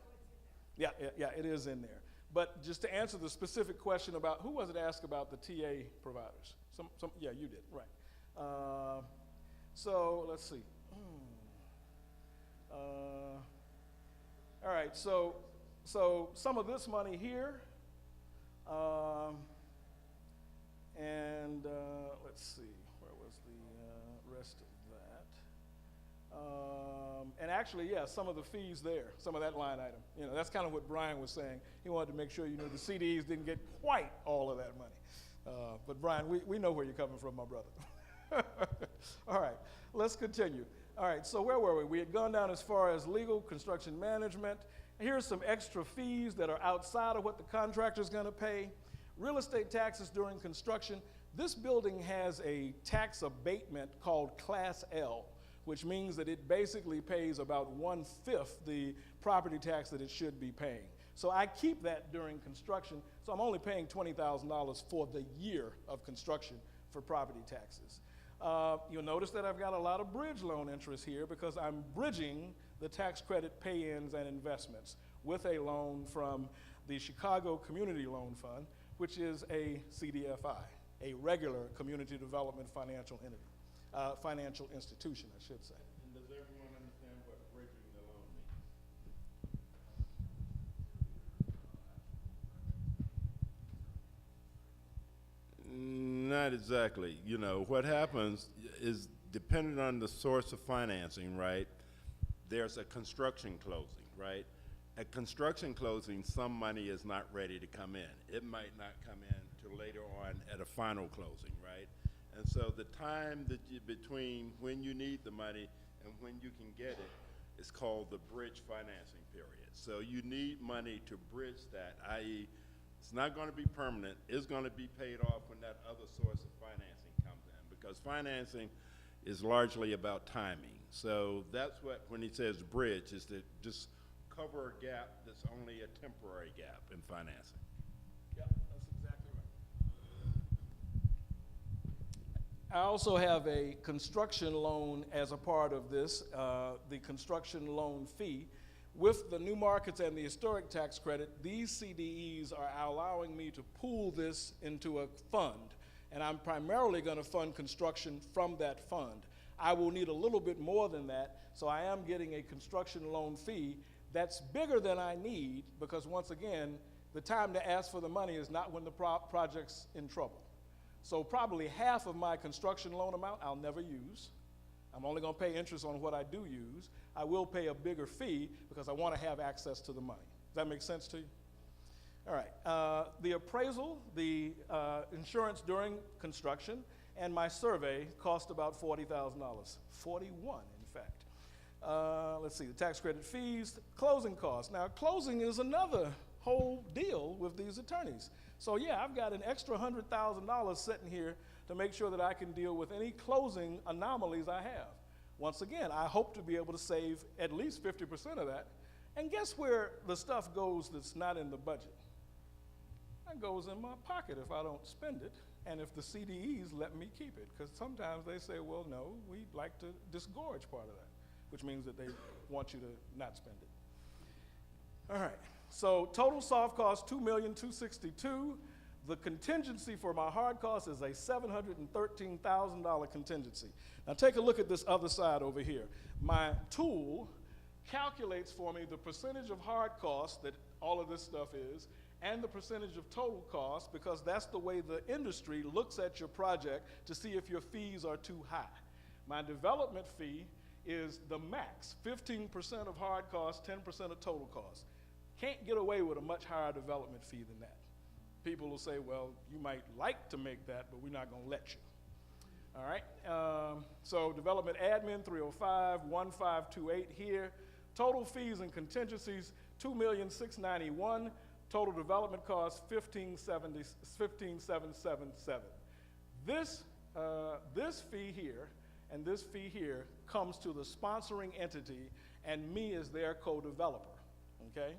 Speaker 1: Yeah, it is in there. But just to answer the specific question about, who was it asked about the TA providers? Yeah, you did, right. So let's see. All right, so some of this money here, and let's see, where was the rest of that? And actually, yeah, some of the fees there, some of that line item. That's kind of what Brian was saying. He wanted to make sure, the CDEs didn't get quite all of that money. But Brian, we know where you're coming from, my brother. All right, let's continue. All right, so where were we? We had gone down as far as legal, construction management. Here's some extra fees that are outside of what the contractor's gonna pay. Real estate taxes during construction. This building has a tax abatement called Class L, which means that it basically pays about 1/5 the property tax that it should be paying. So I keep that during construction, so I'm only paying $20,000 for the year of construction for property taxes. You'll notice that I've got a lot of bridge loan interest here because I'm bridging the tax credit pay-ins and investments with a loan from the Chicago Community Loan Fund, which is a CDFI, a regular community development financial entity, financial institution, I should say.
Speaker 2: And does everyone understand what bridging the loan means? Not exactly. What happens is, depending on the source of financing, right, there's a construction closing, right? At construction closing, some money is not ready to come in. It might not come in till later on at a final closing, right? And so the time between when you need the money and when you can get it is called the bridge financing period. So you need money to bridge that, i.e., it's not going to be permanent. It's going to be paid off when that other source of financing comes in, because financing is largely about timing. So that's what, when he says bridge, is to just cover a gap that's only a temporary gap in financing.
Speaker 1: Yeah, that's exactly right. I also have a construction loan as a part of this, the construction loan fee. With the new markets and the historic tax credit, these CDEs are allowing me to pool this into a fund, and I'm primarily going to fund construction from that fund. I will need a little bit more than that, so I am getting a construction loan fee that's bigger than I need, because once again, the time to ask for the money is not when the project's in trouble. So probably half of my construction loan amount I'll never use. I'm only going to pay interest on what I do use. I will pay a bigger fee because I want to have access to the money. Does that make sense to you? All right. The appraisal, the insurance during construction, and my survey cost about $40,000. 41, in Let's see, the tax credit fees, closing costs. Now, closing is another whole deal with these attorneys. So yeah, I've got an extra $100,000 sitting here to make sure that I can deal with any closing anomalies I have. Once again, I hope to be able to save at least 50% of that. And guess where the stuff goes that's not in the budget? That goes in my pocket if I don't spend it, and if the CDEs let me keep it, because sometimes they say, well, no, we'd like to disgorge part of that, which means that they want you to not spend it. All right, so total soft cost, $2,262,000. The contingency for my hard cost is a $713,000 contingency. Now take a look at this other side over here. My tool calculates for me the percentage of hard costs that all of this stuff is, and the percentage of total cost, because that's the way the industry looks at your project to see if your fees are too high. My development fee is the max, 15% of hard costs, 10% of total costs. Can't get away with a much higher development fee than that. People will say, well, you might like to make that, but we're not going to let you. All right, so development admin, 305, 1528 here. Total fees and contingencies, $2,691,000. Total development costs, $15,777. This fee here and this fee here comes to the sponsoring entity and me as their co-developer, okay?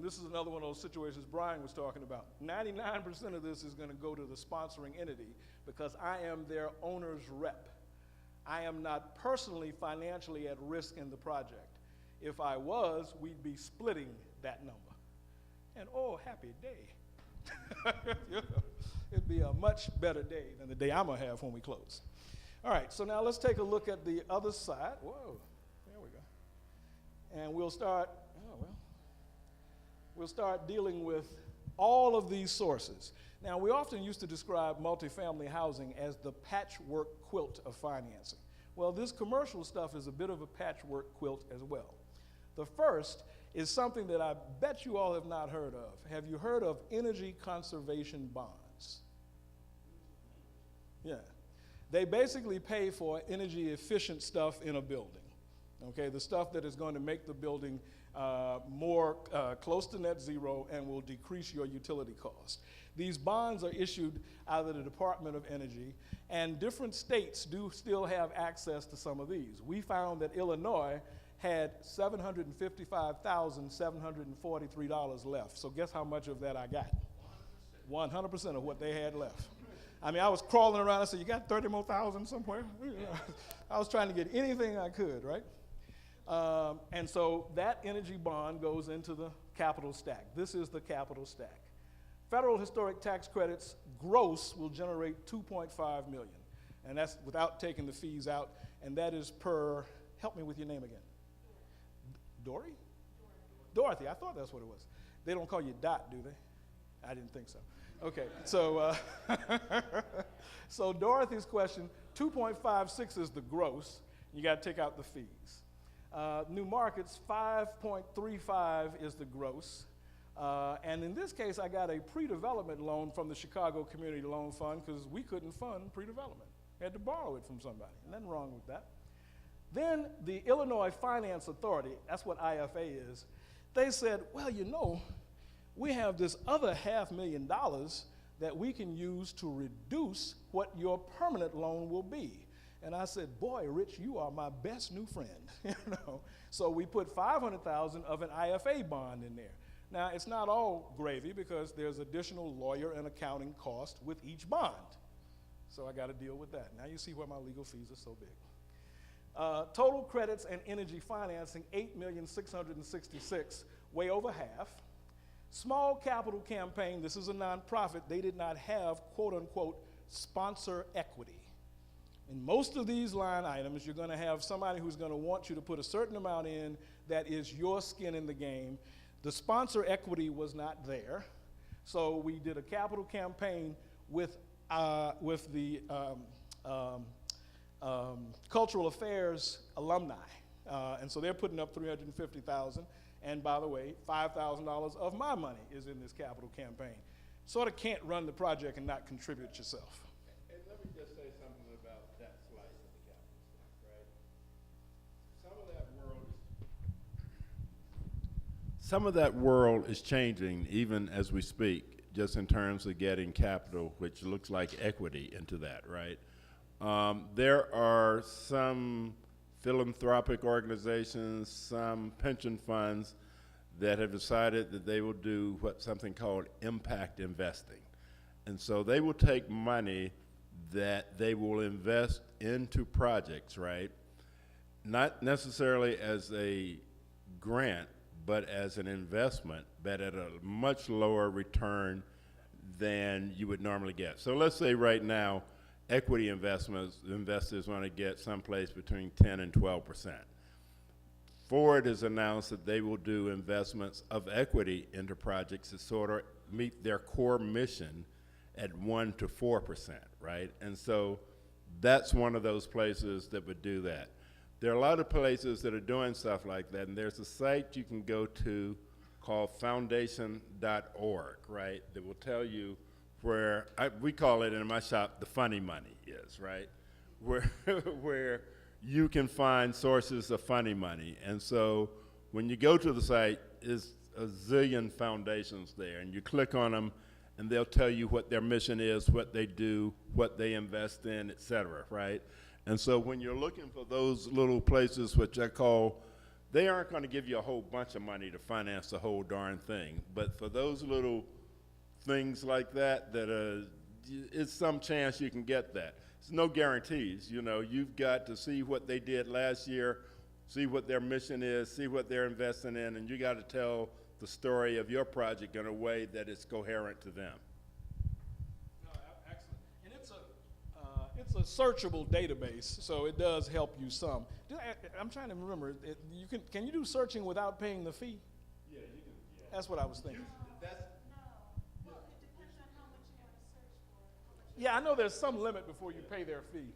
Speaker 1: This is another one of those situations Brian was talking about. 99% of this is going to go to the sponsoring entity because I am their owner's rep. I am not personally financially at risk in the project. If I was, we'd be splitting that number. And oh, happy day. It'd be a much better day than the day I'm going to have when we close. All right, so now let's take a look at the other side. Whoa, there we go. And we'll start dealing with all of these sources. Now, we often used to describe multifamily housing as the patchwork quilt of financing. Well, this commercial stuff is a bit of a patchwork quilt as well. The first is something that I bet you all have not heard of. Have you heard of energy conservation bonds? Yeah. They basically pay for energy efficient stuff in a building. Okay, the stuff that is going to make the building more close to net zero and will decrease your utility costs. These bonds are issued out of the Department of Energy, and different states do still have access to some of these. We found that Illinois had $755,743 left. So guess how much of that I got? 100% of what they had left. I mean, I was crawling around and said, you got 30 more thousand somewhere? I was trying to get anything I could, right? And so that energy bond goes into the capital stack. This is the capital stack. Federal historic tax credits gross will generate $2.5 million. And that's without taking the fees out. And that is per, help me with your name again. Dory? Dorothy, I thought that's what it was. They don't call you Dot, do they? I didn't think so. Okay, so, so Dorothy's question, 2.56 is the gross. You got to take out the fees. New markets, 5.35 is the gross. And in this case, I got a pre-development loan from the Chicago Community Loan Fund because we couldn't fund pre-development. We had to borrow it from somebody. Nothing wrong with that. Then the Illinois Finance Authority, that's what IFA is, they said, well, you know, we have this other $500,000 that we can use to reduce what your permanent loan will be. And I said, boy, Rich, you are my best new friend. You know? So we put $500,000 of an IFA bond in there. Now, it's not all gravy because there's additional lawyer and accounting cost with each bond. So I got to deal with that. Now you see why my legal fees are so big. Total credits and energy financing, $8,666,000, way over half. Small capital campaign, this is a nonprofit, they did not have, quote unquote, sponsor equity. In most of these line items, you're going to have somebody who's going to want you to put a certain amount in that is your skin in the game. The sponsor equity was not there, so we did a capital campaign with the Cultural Affairs alumni, and so they're putting up $350,000. And by the way, $5,000 of my money is in this capital campaign. Sort of can't run the project and not contribute yourself.
Speaker 2: And let me just say something about that slice of the capital stack, right? Some of some of that world is changing even as we speak, just in terms of getting capital, which looks like equity into that, right? There are some philanthropic organizations, some pension funds that have decided that they will do something called impact investing. And so they will take money that they will invest into projects, right? Not necessarily as a grant, but as an investment, but at a much lower return than you would normally get. So let's say right now, equity investors want to get someplace between 10 and 12%. Ford has announced that they will do investments of equity into projects that sort of meet their core mission at 1 to 4%, right? And so that's one of those places that would do that. There are a lot of places that are doing stuff like that, and there's a site you can go to called foundation.org, right, that will tell you where, we call it in my shop, the funny money is, right, where you can find sources of funny money. And so when you go to the site, there's a zillion foundations there, and you click on them, and they'll tell you what their mission is, what they do, what they invest in, et cetera, right? And so when you're looking for those little places, which I call, they aren't going to give you a whole bunch of money to finance the whole darn thing, but for those little things like that, it's some chance you can get that. There's no guarantees, you know. You've got to see what they did last year, see what their mission is, see what they're investing in, and you got to tell the story of your project in a way that is coherent to them.
Speaker 1: No, excellent. And it's a searchable database, so it does help you some. I'm trying to remember. Can you do searching without paying the fee?
Speaker 2: Yeah, you can. Yeah.
Speaker 1: That's what I was thinking.
Speaker 3: Well, it depends on how much you want to search for.
Speaker 1: Yeah, I know there's some limit before you pay their fee.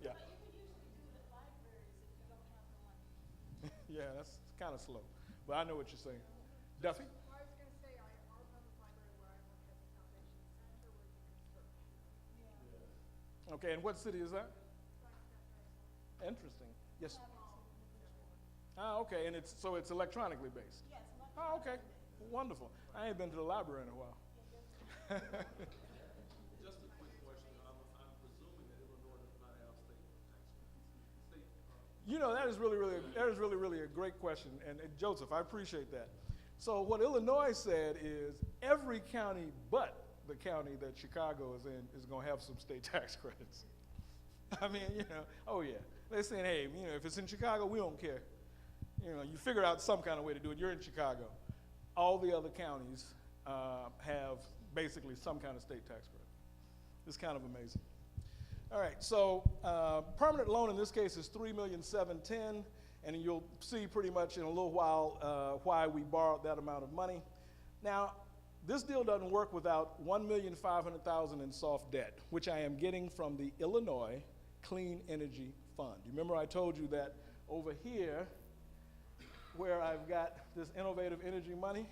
Speaker 1: Yeah.
Speaker 3: But you can usually do it at libraries if you don't have the money.
Speaker 1: Yeah, that's kind of slow, but I know what you're saying. Duffy?
Speaker 3: I was going to say, our public library where I work has a foundation center where you can search. Yeah.
Speaker 1: Okay, and what city is that? Interesting. Yes. Ah, okay, and it's electronically based.
Speaker 3: Yes.
Speaker 1: Oh, okay, wonderful. I ain't been to the library in a while.
Speaker 4: Just a quick question. I'm presuming that Illinois does not have state.
Speaker 1: You know, that is really a great question, and Joseph, I appreciate that. So what Illinois said is every county but the county that Chicago is in is going to have some state tax credits. I mean, you know, oh yeah. They're saying, hey, you know, if it's in Chicago, we don't care. You know, you figure out some kind of way to do it. You're in Chicago. All the other counties have basically some kind of state tax credit. It's kind of amazing. All right, so permanent loan in this case is $3,710,000, and you'll see pretty much in a little while why we borrowed that amount of money. Now, this deal doesn't work without $1,500,000 in soft debt, which I am getting from the Illinois Clean Energy Fund. You remember I told you that over here, where I've got this innovative energy money?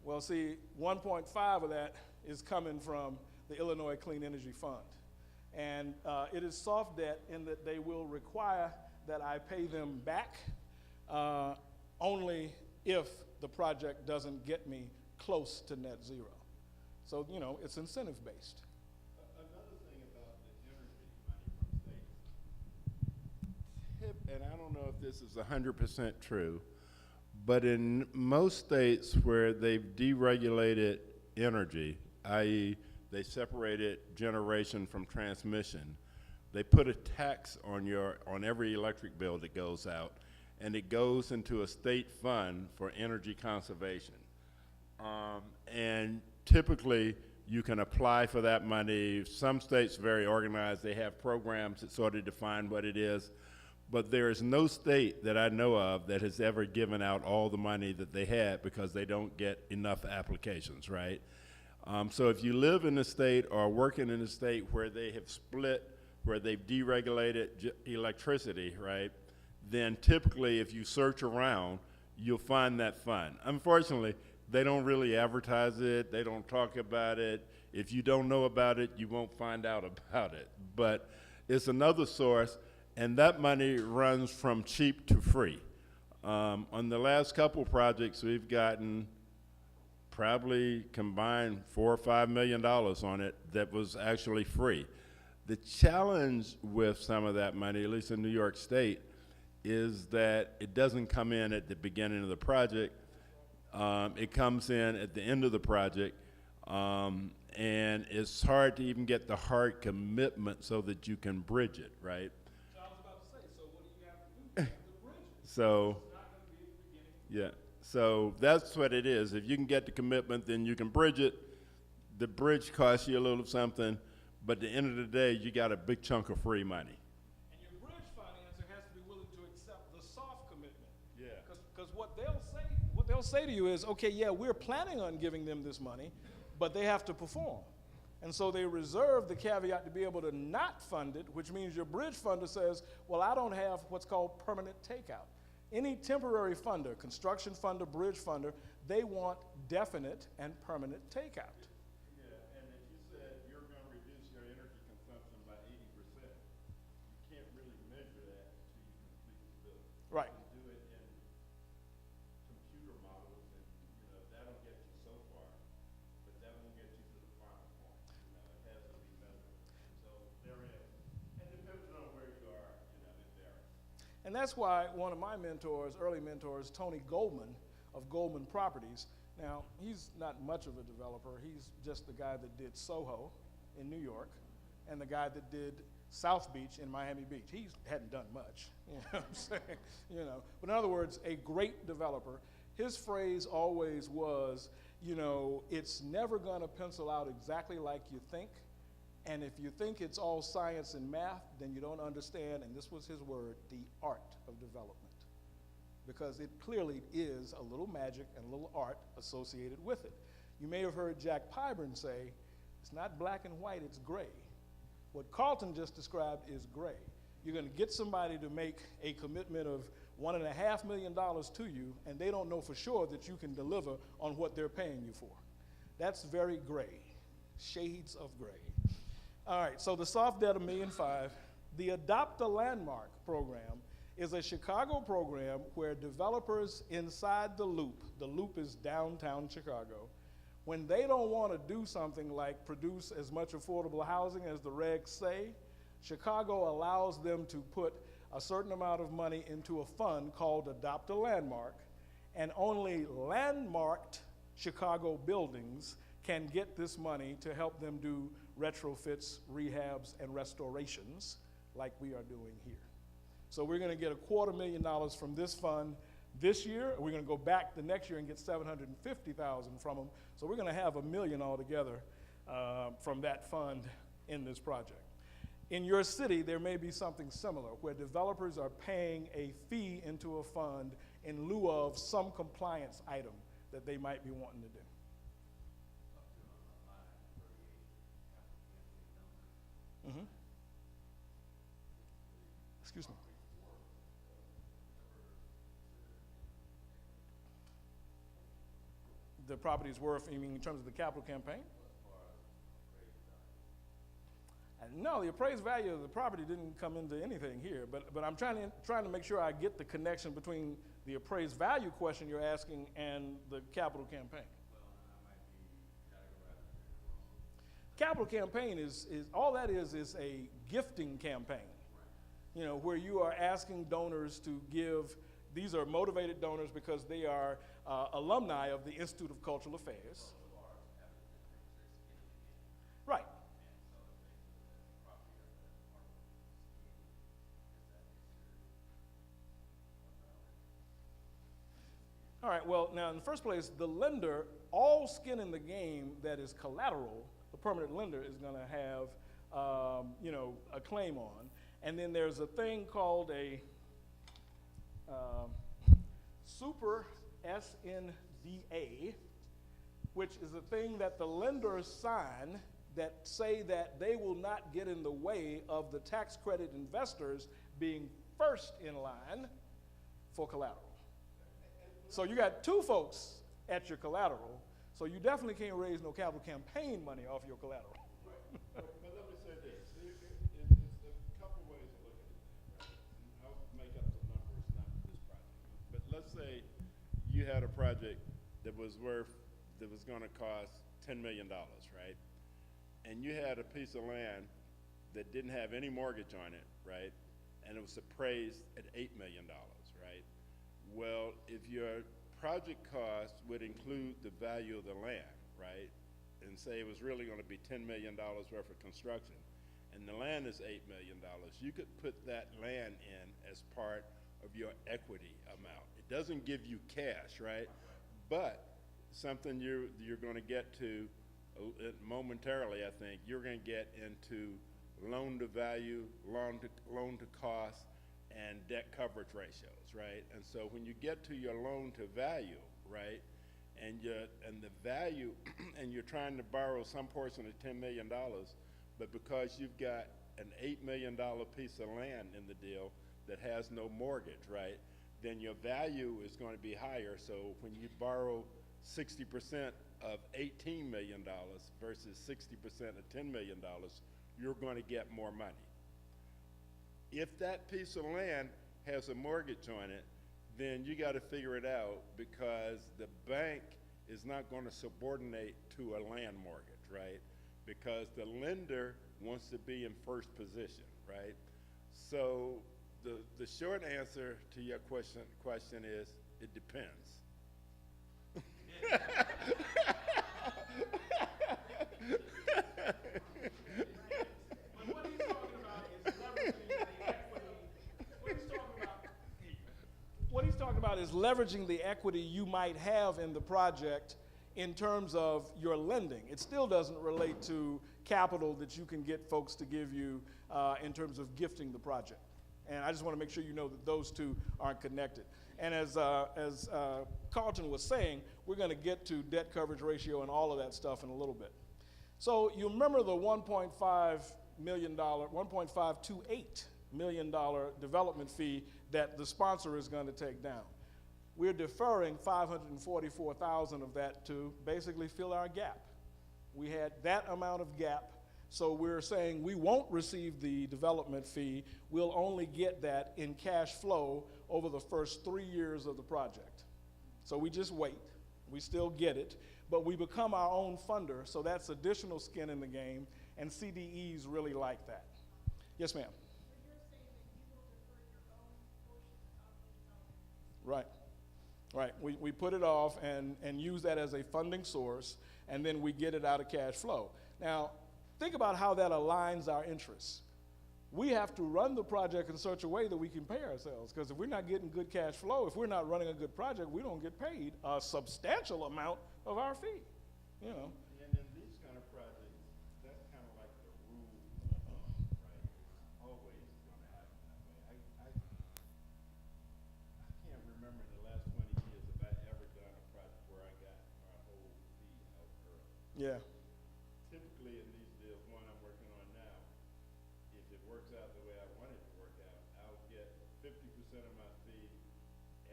Speaker 1: Well, see, 1.5 of that is coming from the Illinois Clean Energy Fund. And it is soft debt in that they will require that I pay them back only if the project doesn't get me close to net zero. So, you know, it's incentive-based.
Speaker 2: Another thing about the energy money from states, and I don't know if this is 100% true, but in most states where they've deregulated energy, i.e. they separated generation from transmission, they put a tax on every electric bill that goes out, and it goes into a state fund for energy conservation. And typically, you can apply for that money. Some states are very organized. They have programs that sort of define what it is. But there is no state that I know of that has ever given out all the money that they had because they don't get enough applications, right? So if you live in a state or working in a state where they have split, where they've deregulated electricity, right, then typically if you search around, you'll find that fund. Unfortunately, they don't really advertise it. They don't talk about it. If you don't know about it, you won't find out about it. But it's another source, and that money runs from cheap to free. On the last couple projects, we've gotten probably combined $4 or $5 million on it that was actually free. The challenge with some of that money, at least in New York State, is that it doesn't come in at the beginning of the project. It comes in at the end of the project, and it's hard to even get the hard commitment so that you can bridge it, right?
Speaker 1: So I was about to say, so what do you have to do? You have to bridge it.
Speaker 2: So,
Speaker 1: It's not going to be at the beginning.
Speaker 2: yeah, so that's what it is. If you can get the commitment, then you can bridge it. The bridge costs you a little something, but at the end of the day, you got a big chunk of free money.
Speaker 1: And your bridge financer has to be willing to accept the soft commitment.
Speaker 2: Yeah.
Speaker 1: Because what they'll say to you is, okay, yeah, we're planning on giving them this money, but they have to perform. And so they reserve the caveat to be able to not fund it, which means your bridge funder says, well, I don't have what's called permanent takeout. Any temporary funder, construction funder, bridge funder, they want definite and permanent takeout.
Speaker 2: Yeah, and if you said you're going to reduce your energy consumption by 80%, you can't really measure that until you complete the building.
Speaker 1: Right.
Speaker 2: You can do it in computer models, and that'll get you so far, but that won't get you to the final point. It has to be measured. So and depending on where you are, it varies.
Speaker 1: And that's why one of my mentors, early mentors, Tony Goldman of Goldman Properties, now he's not much of a developer. He's just the guy that did Soho in New York and the guy that did South Beach in Miami Beach. He hadn't done much, you know what I'm saying? But in other words, a great developer. His phrase always was, it's never gonna pencil out exactly like you think. And if you think it's all science and math, then you don't understand, and this was his word, the art of development. Because it clearly is a little magic and a little art associated with it. You may have heard Jack Pyburn say, it's not black and white, it's gray. What Carlton just described is gray. You're gonna get somebody to make a commitment of $1.5 million to you, and they don't know for sure that you can deliver on what they're paying you for. That's very gray, shades of gray. All right, so the soft debt of $1.5 million. The Adopt a Landmark program is a Chicago program where developers inside the Loop is downtown Chicago, when they don't want to do something like produce as much affordable housing as the regs say, Chicago allows them to put a certain amount of money into a fund called Adopt a Landmark, and only landmarked Chicago buildings can get this money to help them do retrofits, rehabs, and restorations like we are doing here. So we're gonna get $250,000 from this fund this year. We're gonna go back the next year and get $750,000 from them. So we're gonna have $1 million altogether from that fund in this project. In your city, there may be something similar where developers are paying a fee into a fund in lieu of some compliance item that they might be wanting to do. Mm-hmm. Excuse me. The property's worth, you mean in terms of the capital campaign? No, the appraised value of the property didn't come into anything here, but I'm trying to make sure I get the connection between the appraised value question you're asking and the capital campaign. Capital campaign is all that is a gifting campaign, where you are asking donors to give. These are motivated donors because they are alumni of the Institute of Cultural Affairs. Right. All right, well, now in the first place, the lender, all skin in the game that is collateral, the permanent lender is going to have, a claim on. And then there's a thing called a super SNDA, which is a thing that the lenders sign that say that they will not get in the way of the tax credit investors being first in line for collateral. So you got two folks at your collateral, so you definitely can't raise no capital campaign money off your collateral.
Speaker 2: But let me say this, it's a couple ways of looking at that, right? I'll make up some numbers, not for this project, but let's you had a project that was gonna cost $10 million, right? And you had a piece of land that didn't have any mortgage on it, right? And it was appraised at $8 million, right? Well, if your project cost would include the value of the land, right? And say it was really gonna be $10 million worth of construction, and the land is $8 million, you could put that land in as part of your equity amount. It doesn't give you cash, right? But something you're gonna get to momentarily, I think, you're gonna get into loan to value, loan to cost, and debt coverage ratios, right? And so when you get to your loan to value, right, and the value, and you're trying to borrow some portion of $10 million, but because you've got an $8 million piece of land in the deal that has no mortgage, right, then your value is going to be higher. So when you borrow 60% of $18 million versus 60% of $10 million, you're going to get more money. If that piece of land has a mortgage on it, then you got to figure it out, because the bank is not going to subordinate to a land mortgage, right? Because the lender wants to be in first position, right? So the short answer to your question is, it depends.
Speaker 1: But what he's talking about is leveraging the equity. What he's talking about is leveraging the equity you might have in the project in terms of your lending. It still doesn't relate to capital that you can get folks to give you in terms of gifting the project. And I just want to make sure you know that those two aren't connected. And as Carlton was saying, we're going to get to debt coverage ratio and all of that stuff in a little bit. So you remember the $1.528 million development fee that the sponsor is going to take down. We're deferring $544,000 of that to basically fill our gap. We had that amount of gap, so we're saying we won't receive the development fee. We'll only get that in cash flow over the first 3 years of the project. So we just wait. We still get it, but we become our own funder, so that's additional skin in the game, and CDEs really like that. Yes, ma'am.
Speaker 3: So you're saying that you will defer your own portion of the development?
Speaker 1: Right. Right. We put it off and use that as a funding source, and then we get it out of cash flow. Now, think about how that aligns our interests. We have to run the project in such a way that we can pay ourselves, because if we're not getting good cash flow, if we're not running a good project, we don't get paid a substantial amount of our fee, you know.
Speaker 2: And in these kind of projects, that's kind of like the rule of thumb, right? It's always going to happen that way. I can't remember in the last 20 years if I ever done a project where I got my whole fee out early.
Speaker 1: Yeah.
Speaker 2: Typically in these deals, one I'm working on now, if it works out the way I want it to work out, I'll get 50% of my fee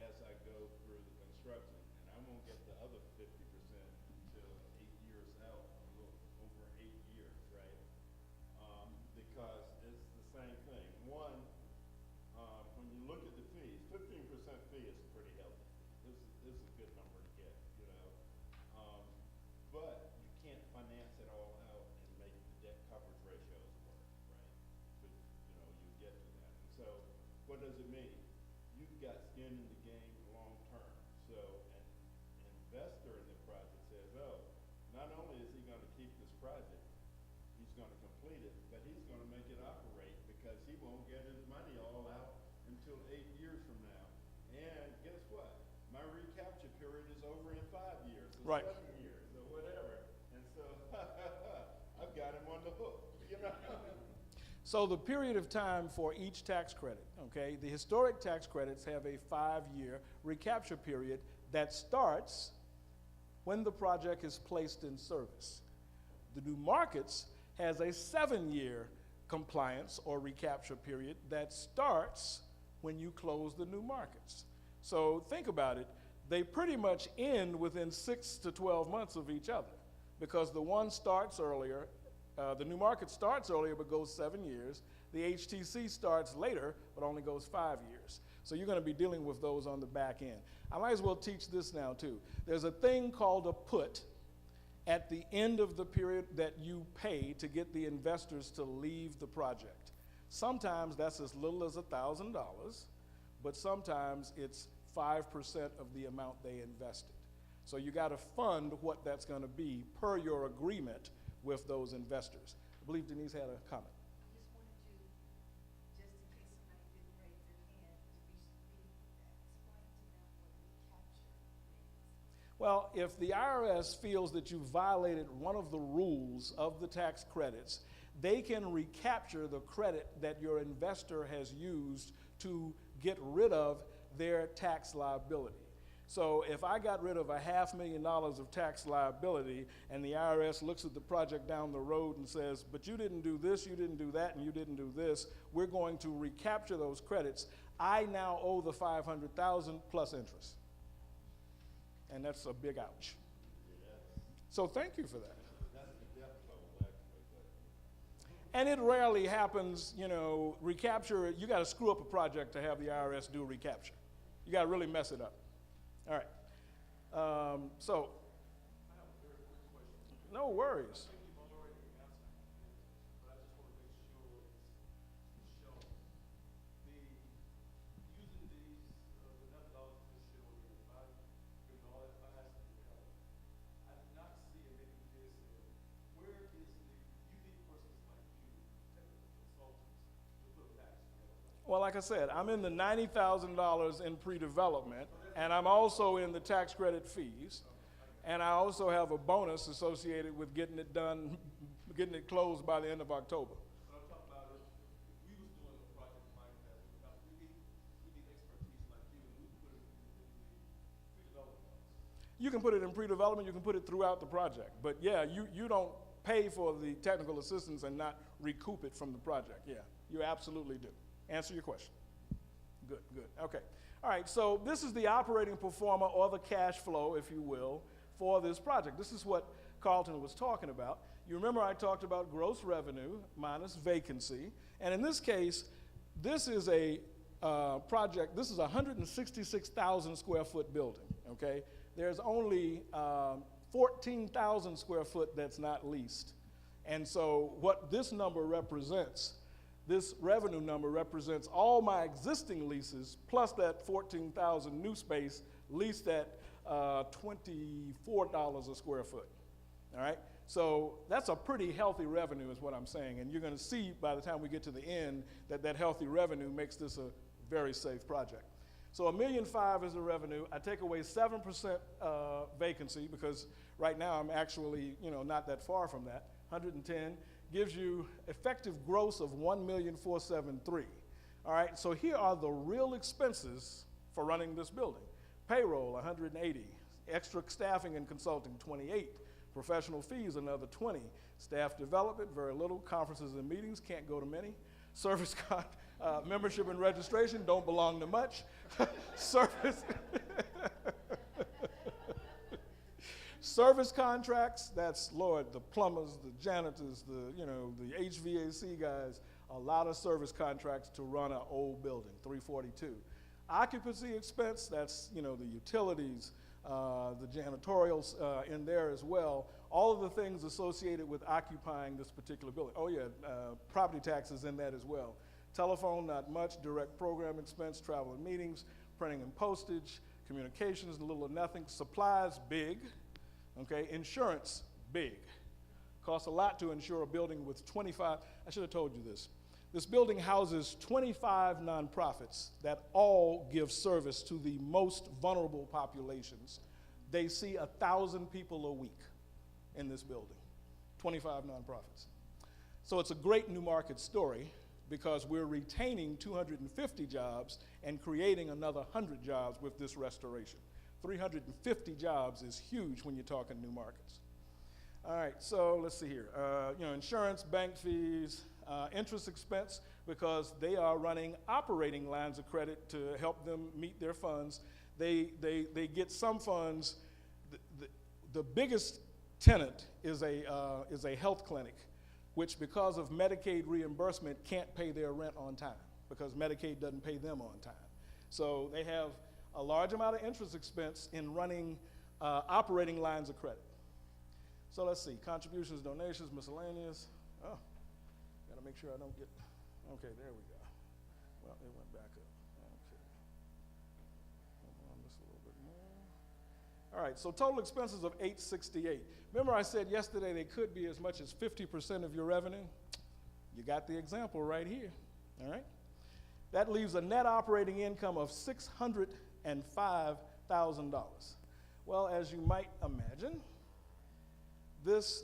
Speaker 2: as I go through the construction, and I won't get the other 50% until 8 years out, a little over 8 years, right? Because it's the same thing. One, when you look at the fees, 15% fee is pretty healthy. This is a good number to get, you know. But you can't finance it all out and make the debt coverage ratios work, right? But, you know, you get to that. And so what does it mean? You've got skin in the game long term. So an investor in the project says, oh, not only is he going to keep this project, he's going to complete it, but he's going to make it operate, because he won't get his money all out until 8 years from now. And guess what? My recapture period is over in 5 years or
Speaker 1: Right.
Speaker 2: 7 years or whatever. And so I've got him on the hook, you know?
Speaker 1: So the period of time for each tax credit, okay, the historic tax credits have a 5-year recapture period that starts when the project is placed in service. The new markets has a 7-year compliance or recapture period that starts when you close the new markets. So think about it. They pretty much end within 6 to 12 months of each other, because the one starts earlier The new market starts earlier but goes 7 years. The HTC starts later but only goes 5 years. So you're going to be dealing with those on the back end. I might as well teach this now too. There's a thing called a put at the end of the period that you pay to get the investors to leave the project. Sometimes that's as little as $1,000, but sometimes it's 5% of the amount they invested. So you got to fund what that's going to be per your agreement with those investors. I believe Denise had a comment.
Speaker 3: I just wanted to, just in case somebody didn't raise their hand, explain to them what recapture means.
Speaker 1: Well, if the IRS feels that you violated one of the rules of the tax credits, they can recapture the credit that your investor has used to get rid of their tax liability. So if I got rid of $500,000 of tax liability and the IRS looks at the project down the road and says, but you didn't do this, you didn't do that, and you didn't do this, we're going to recapture those credits. I now owe the $500,000 plus interest. And that's a big ouch. So thank you for that. And it rarely happens, you know, recapture, you got to screw up a project to have the IRS do recapture. You got to really mess it up. All right. So, no worries. Well, like I said, I'm in the $90,000 in pre-development, and I'm also in the tax credit fees, and I also have a bonus associated with getting it done, getting it closed by the end of October.
Speaker 4: But I'm talking about if we was doing a project like that, we need expertise like you, and we put it in the pre-development.
Speaker 1: You can put it in pre-development, you can put it throughout the project, but yeah, you don't pay for the technical assistance and not recoup it from the project. Yeah, you absolutely do. Answer your question. Good, good. Okay. All right, so this is the operating pro forma, or the cash flow, if you will, for this project. This is what Carlton was talking about. You remember I talked about gross revenue minus vacancy. And in this case, this is a project, this is a 166,000 square foot building, okay? There's only 14,000 square foot that's not leased. And so what this number represents, this revenue number represents all my existing leases plus that 14,000 new space leased at $24 a square foot, all right? So that's a pretty healthy revenue is what I'm saying, and you're gonna see by the time we get to the end that that healthy revenue makes this a very safe project. So $1.5 million is the revenue. I take away 7% vacancy because right now I'm actually, you know, not that far from that, 110. Gives you effective gross of $1,473,000. All right, so here are the real expenses for running this building. Payroll, 180. Extra staffing and consulting, 28. Professional fees, another 20. Staff development, very little. Conferences and meetings, can't go to many. Service membership and registration, don't belong to much. Service. Service contracts, that's, Lord, the plumbers, the janitors, the HVAC guys, a lot of service contracts to run an old building, 342. Occupancy expense, that's, the utilities, the janitorials in there as well, all of the things associated with occupying this particular building. Oh yeah, property taxes in that as well. Telephone, not much. Direct program expense, travel and meetings, printing and postage, communications, little or nothing. Supplies, big. Okay, insurance, big. Costs a lot to insure a building with 25, I should have told you this. This building houses 25 nonprofits that all give service to the most vulnerable populations. They see 1,000 people a week in this building, 25 nonprofits. So it's a great new market story because we're retaining 250 jobs and creating another 100 jobs with this restoration. 350 jobs is huge when you're talking new markets. All right, so let's see here. Insurance, bank fees, interest expense, because they are running operating lines of credit to help them meet their funds. They get some funds. The biggest tenant is a health clinic. which because of Medicaid reimbursement can't pay their rent on time because Medicaid doesn't pay them on time. So they have a large amount of interest expense in running operating lines of credit. So let's see, contributions, donations, miscellaneous. Oh, gotta make sure I don't get, okay, there we go. Well, it went back up, okay. Hold on just a little bit more. All right, so total expenses of $868. Remember I said yesterday they could be as much as 50% of your revenue? You got the example right here, all right? That leaves a net operating income of $605,000. Well, as you might imagine, this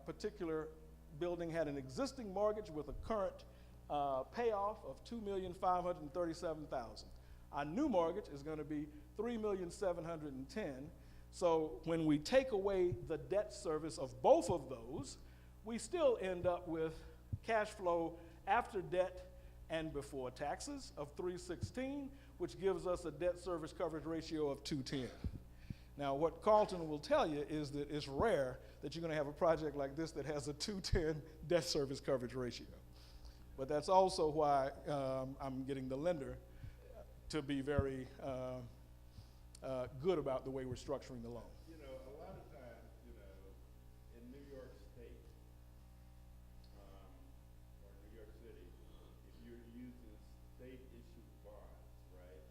Speaker 1: particular building had an existing mortgage with a current payoff of $2,537,000. Our new mortgage is going to be $3,710,000. So when we take away the debt service of both of those, we still end up with cash flow after debt and before taxes of $316, which gives us a debt service coverage ratio of 210. Now, what Carlton will tell you is that it's rare that you're going to have a project like this that has a 210 debt service coverage ratio. But that's also why I'm getting the lender to be very good about the way we're structuring the loan.
Speaker 2: You know, a lot of times, you know, in New York State or New York City, if you're using state-issued bonds, right,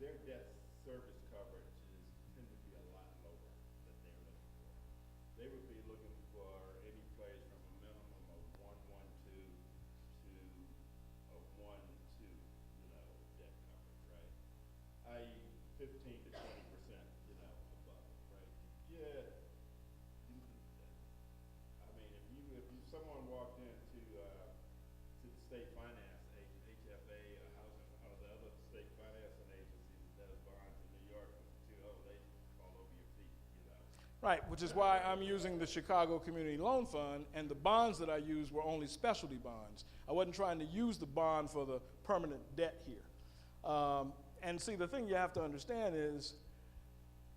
Speaker 2: their debt service coverage tend to be a lot lower that they're looking for. They would be looking for any place from a minimum of 112 to a 1-2, you know, debt coverage, right? I.e., 15 to 20%, you know, above, right? Yeah. I mean, if someone walked into to the state finance agent, HFA, or housing, or the other state financing agencies that does bonds in New York, they fall over your feet, you know.
Speaker 1: Right, which is why I'm using the Chicago Community Loan Fund, and the bonds that I used were only specialty bonds. I wasn't trying to use the bond for the permanent debt here. And see, the thing you have to understand is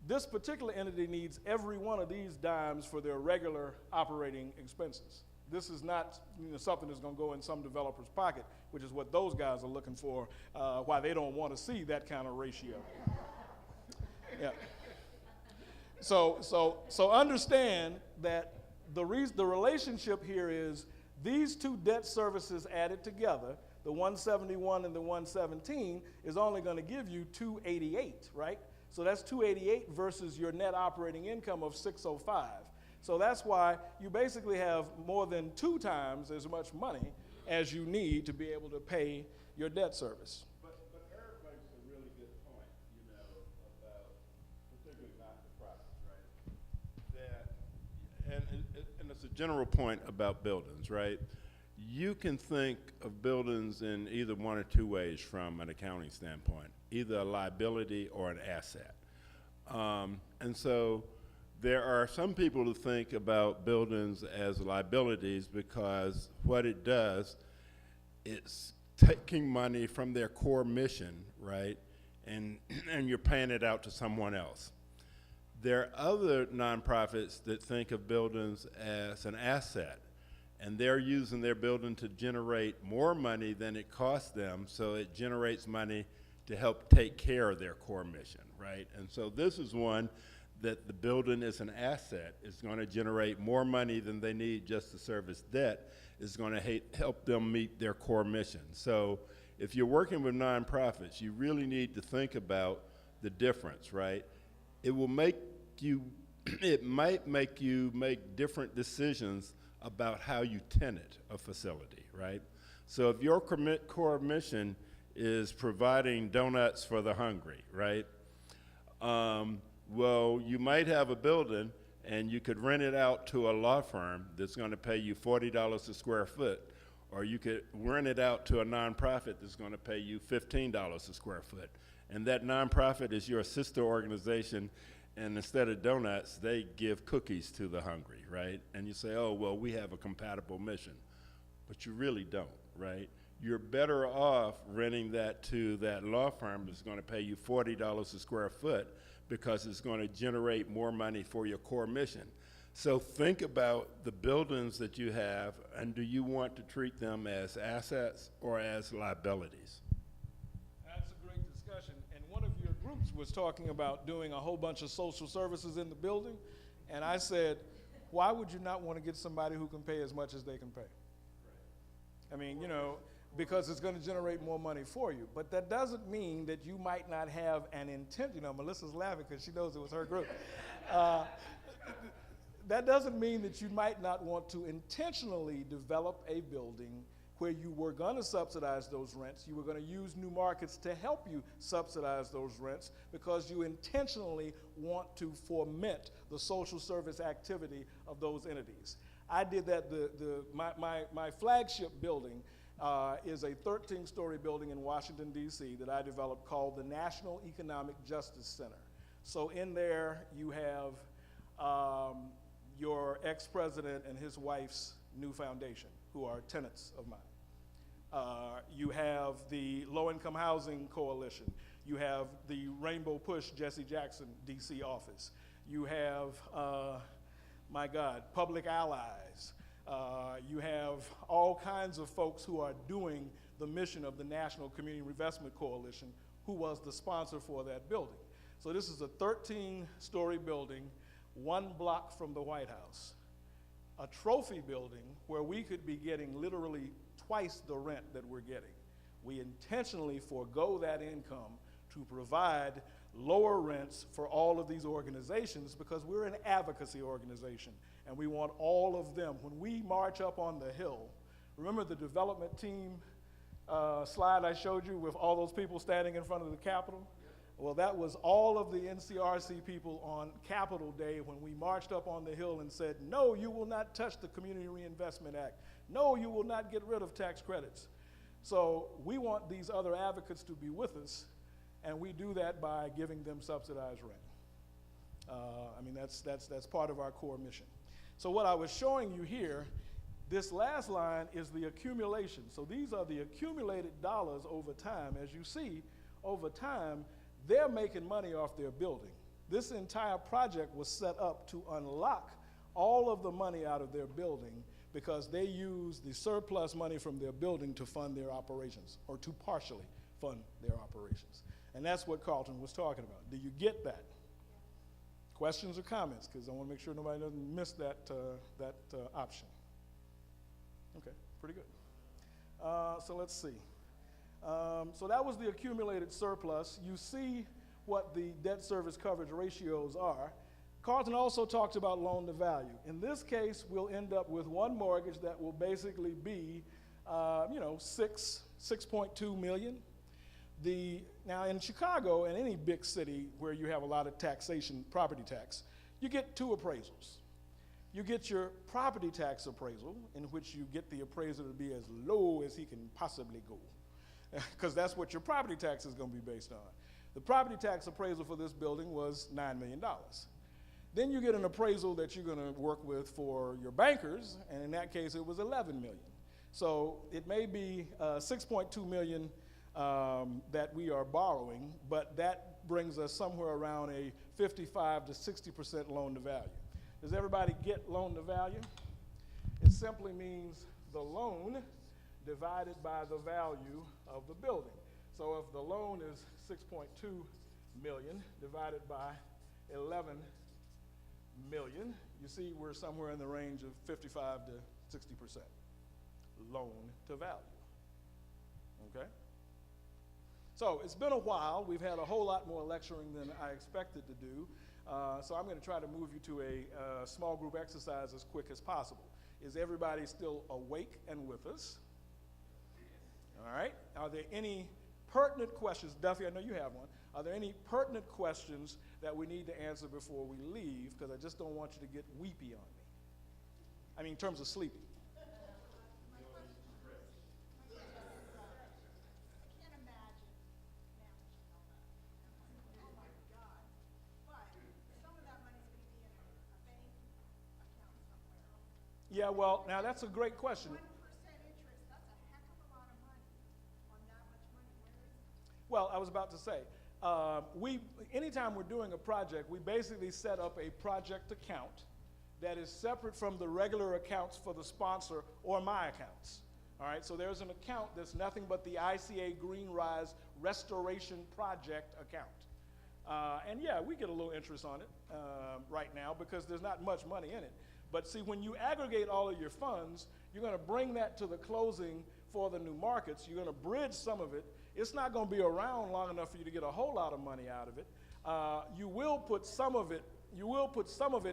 Speaker 1: this particular entity needs every one of these dimes for their regular operating expenses. This is not something that's going to go in some developer's pocket, which is what those guys are looking for, why they don't want to see that kind of ratio. Yeah. So understand that the relationship here is these two debt services added together, the 171 and the 117, is only going to give you 288, right? So that's 288 versus your net operating income of 605. So that's why you basically have more than 2 times as much money as you need to be able to pay your debt service.
Speaker 2: But Eric makes a really good point, you know, about particularly not-for-profits, right? And it's a general point about buildings, right? You can think of buildings in either one or two ways from an accounting standpoint, either a liability or an asset. And so there are some people who think about buildings as liabilities because what it does, it's taking money from their core mission, right, and you're paying it out to someone else. There are other nonprofits that think of buildings as an asset, and they're using their building to generate more money than it costs them, so it generates money to help take care of their core mission, right? And so this is one that the building is an asset. It's going to generate more money than they need just to service debt. It's going to help them meet their core mission. So if you're working with nonprofits, you really need to think about the difference, right? It will make you, it might make you make different decisions about how you tenant a facility, right? So if your core mission is providing donuts for the hungry, right? Well, you might have a building and you could rent it out to a law firm that's going to pay you $40 a square foot, or you could rent it out to a nonprofit that's going to pay you $15 a square foot. And that nonprofit is your sister organization, and instead of donuts, they give cookies to the hungry, right? And you say, oh, well, we have a compatible mission. But you really don't, right? You're better off renting that to that law firm that's going to pay you $40 a square foot because it's going to generate more money for your core mission. So think about the buildings that you have, and do you want to treat them as assets or as liabilities?
Speaker 1: That's a great discussion. And one of your groups was talking about doing a whole bunch of social services in the building. And I said, why would you not want to get somebody who can pay as much as they can pay? I mean, you know, because it's going to generate more money for you. But that doesn't mean that you might not have an intent. You know, Melissa's laughing because she knows it was her group. That doesn't mean that you might not want to intentionally develop a building where you were going to subsidize those rents. You were going to use new markets to help you subsidize those rents because you intentionally want to foment the social service activity of those entities. I did that. My flagship building is a 13-story building in Washington, D.C. that I developed called the National Economic Justice Center. So in there you have your ex-president and his wife's new foundation, who are tenants of mine. You have the Low-Income Housing Coalition. You have the Rainbow Push Jesse Jackson DC office. You have, my God, Public Allies. You have all kinds of folks who are doing the mission of the National Community Reinvestment Coalition, who was the sponsor for that building. So this is a 13-story building, 1 block from the White House. A trophy building where we could be getting literally twice the rent that we're getting. We intentionally forego that income to provide lower rents for all of these organizations because we're an advocacy organization and we want all of them. When we march up on the Hill, remember the development team slide I showed you with all those people standing in front of the Capitol? Well, that was all of the NCRC people on Capitol Day when we marched up on the Hill and said, no, you will not touch the Community Reinvestment Act. No, you will not get rid of tax credits. So we want these other advocates to be with us, and we do that by giving them subsidized rent. I mean, that's part of our core mission. So what I was showing you here, this last line is the accumulation. So these are the accumulated dollars over time. As you see, over time, they're making money off their building. This entire project was set up to unlock all of the money out of their building because they use the surplus money from their building to fund their operations, or to partially fund their operations. And that's what Carlton was talking about. Do you get that? Questions or comments? Because I want to make sure nobody doesn't miss that option. Okay, pretty good. So let's see. So that was the accumulated surplus. You see what the debt service coverage ratios are. Carlton also talked about loan to value. In this case, we'll end up with one mortgage that will basically be, 6.2 million. Now in Chicago and any big city where you have a lot of taxation, property tax, you get 2 appraisals. You get your property tax appraisal, in which you get the appraiser to be as low as he can possibly go, because that's what your property tax is going to be based on. The property tax appraisal for this building was $9 million. Then you get an appraisal that you're going to work with for your bankers, and in that case it was 11 million. So it may be 6.2 million that we are borrowing, but that brings us somewhere around a 55 to 60% loan to value. Does everybody get loan to value? It simply means the loan divided by the value of the building. So if the loan is 6.2 million divided by 11 million, you see we're somewhere in the range of 55 to 60% loan to value, okay? So it's been a while. We've had a whole lot more lecturing than I expected to do. So I'm going to try to move you to a small group exercise as quick as possible. Is everybody still awake and with us? All right. Are there any pertinent questions? Duffy, I know you have one. Are there any pertinent questions that we need to answer before we leave? Because I just don't want you to get weepy on me. I mean, in terms of sleeping. Yeah, well, now that's a great question.
Speaker 3: 1% interest, that's a heck of a lot of money on that much money. Where is it?
Speaker 1: Well, I was about to say, anytime we're doing a project, we basically set up a project account that is separate from the regular accounts for the sponsor or my accounts. All right, so there's an account that's nothing but the ICA Green Rise Restoration Project account. And yeah, we get a little interest on it right now because there's not much money in it. But see, when you aggregate all of your funds, you're going to bring that to the closing for the new markets. You're going to bridge some of it. It's not going to be around long enough for you to get a whole lot of money out of it. You will put some of it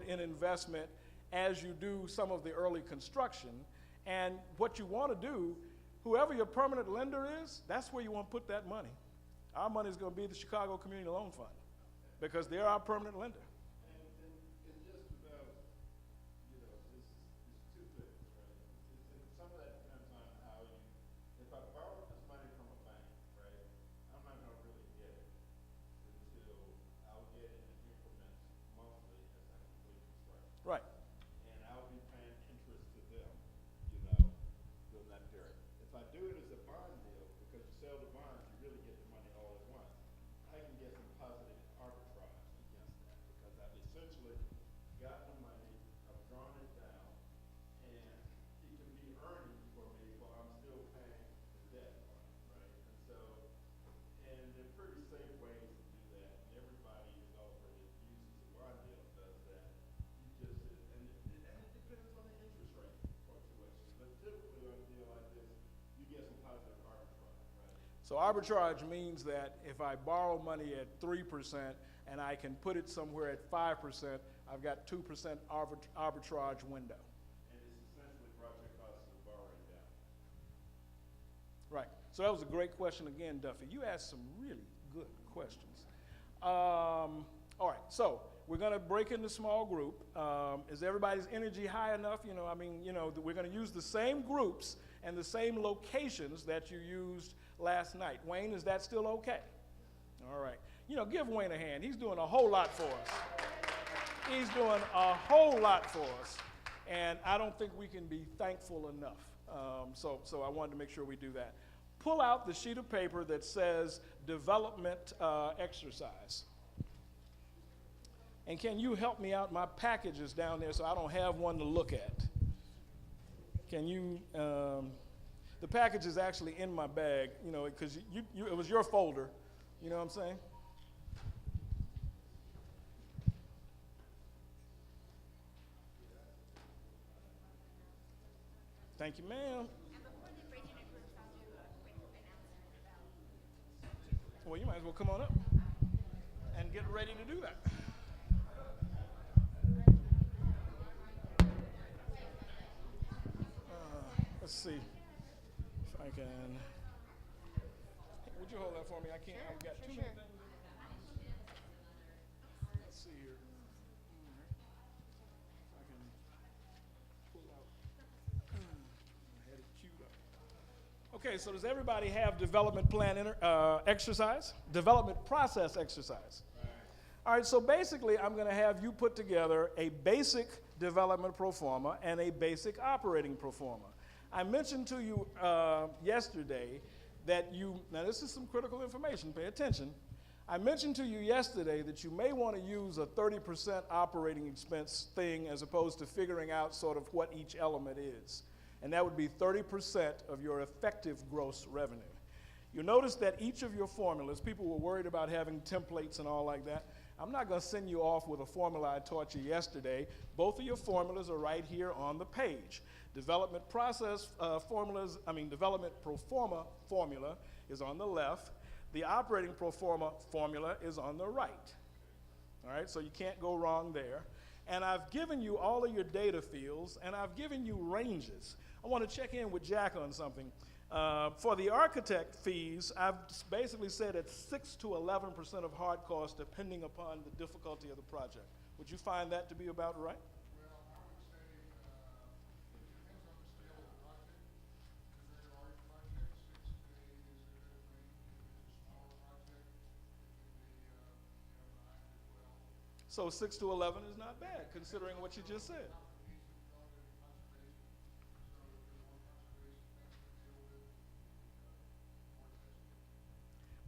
Speaker 1: in investment as you do some of the early construction. And what you want to do, whoever your permanent lender is, that's where you want to put that money. Our money is going to be the Chicago Community Loan Fund because they're our permanent lender.
Speaker 2: And just about, it's two things, right? Some of that depends on how you, if I borrow this money from a bank, right, I'm not going to really get it until I'll get it in increments monthly as I complete construction.
Speaker 1: Right.
Speaker 2: And I'll be paying interest to them, during that period. If I do it as a bond deal, because you sell the bonds, you really get the money all at once. I can get some positive arbitrage against that because I've essentially gotten the money, I've drawn it down, and it can be earning for me while I'm still paying the debt on it, right? And so, and they're pretty safe ways to do that. And everybody, developer that uses a bond deal does that. You just, and it depends on the interest rate fluctuation. But typically on a deal like this, you get some positive arbitrage, right?
Speaker 1: So arbitrage means that if I borrow money at 3% and I can put it somewhere at 5%, I've got 2% arbitrage window.
Speaker 2: And it's essentially project costs of borrowing down.
Speaker 1: Right. So that was a great question again, Duffy. You asked some really good questions. All right. So we're going to break into small group. Is everybody's energy high enough? We're going to use the same groups and the same locations that you used last night. Wayne, is that still okay? All right. Give Wayne a hand. He's doing a whole lot for us. He's doing a whole lot for us. And I don't think we can be thankful enough. So I wanted to make sure we do that. Pull out the sheet of paper that says development exercise. And can you help me out? My package is down there, so I don't have one to look at. Can you, the package is actually in my bag, because it was your folder, you know what I'm saying? Thank you, ma'am.
Speaker 5: And before they break into groups, I'll do a quick announcement about.
Speaker 1: Well, you might as well come on up and get ready to do that. Let's see if I can. Would you hold that for me? I can't. I've got too many things. Let's see here. If I can pull out. I had it queued up. Okay, so does everybody have development plan exercise? Development process exercise. All right, so basically I'm going to have you put together a basic development pro forma and a basic operating pro forma. I mentioned to you yesterday that now this is some critical information, pay attention. I mentioned to you yesterday that you may want to use a 30% operating expense thing as opposed to figuring out sort of what each element is. And that would be 30% of your effective gross revenue. You'll notice that each of your formulas, people were worried about having templates and all like that. I'm not going to send you off with a formula I taught you yesterday. Both of your formulas are right here on the page. Development process development pro forma formula is on the left. The operating pro forma formula is on the right. All right, so you can't go wrong there. And I've given you all of your data fields, and I've given you ranges. I want to check in with Jack on something. For the architect fees, I've basically said it's 6 to 11% of hard costs depending upon the difficulty of the project. Would you find that to be about right?
Speaker 6: Well, I would say it depends on the scale of the project. If it's a very large project, 6 to 8 is a good range. If it's a smaller project, it can be 9 to 12.
Speaker 1: So 6 to 11 is not bad considering what you just said.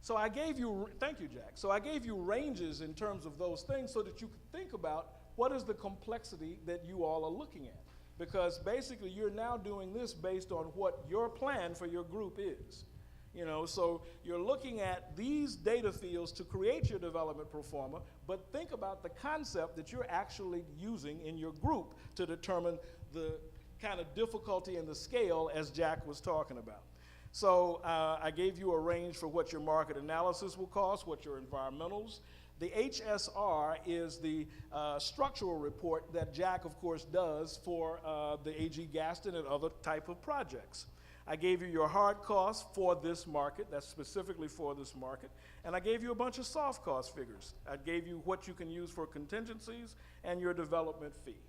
Speaker 1: So I gave you, thank you, Jack. So I gave you ranges in terms of those things so that you could think about what is the complexity that you all are looking at? Because basically you're now doing this based on what your plan for your group is. You know, so you're looking at these data fields to create your development pro forma, but think about the concept that you're actually using in your group to determine the kind of difficulty and the scale as Jack was talking about. So I gave you a range for what your market analysis will cost, what your environmentals. The HSR is the structural report that Jack, of course, does for the AG Gaston and other type of projects. I gave you your hard costs for this market, that's specifically for this market, and I gave you a bunch of soft cost figures. I gave you what you can use for contingencies and your development fee.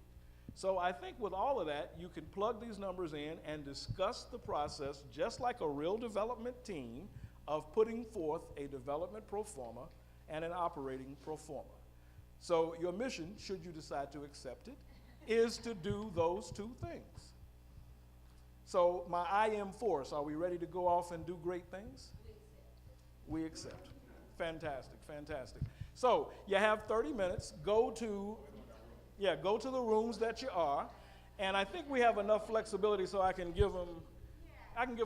Speaker 1: So I think with all of that, you can plug these numbers in and discuss the process just like a real development team of putting forth a development pro forma and an operating pro forma. So your mission, should you decide to accept it, is to do those two things. So my I am force, are we ready to go off and do great things? We accept. Fantastic, fantastic. So you have 30 minutes. Go to the rooms that you are. And I think we have enough flexibility so I can give them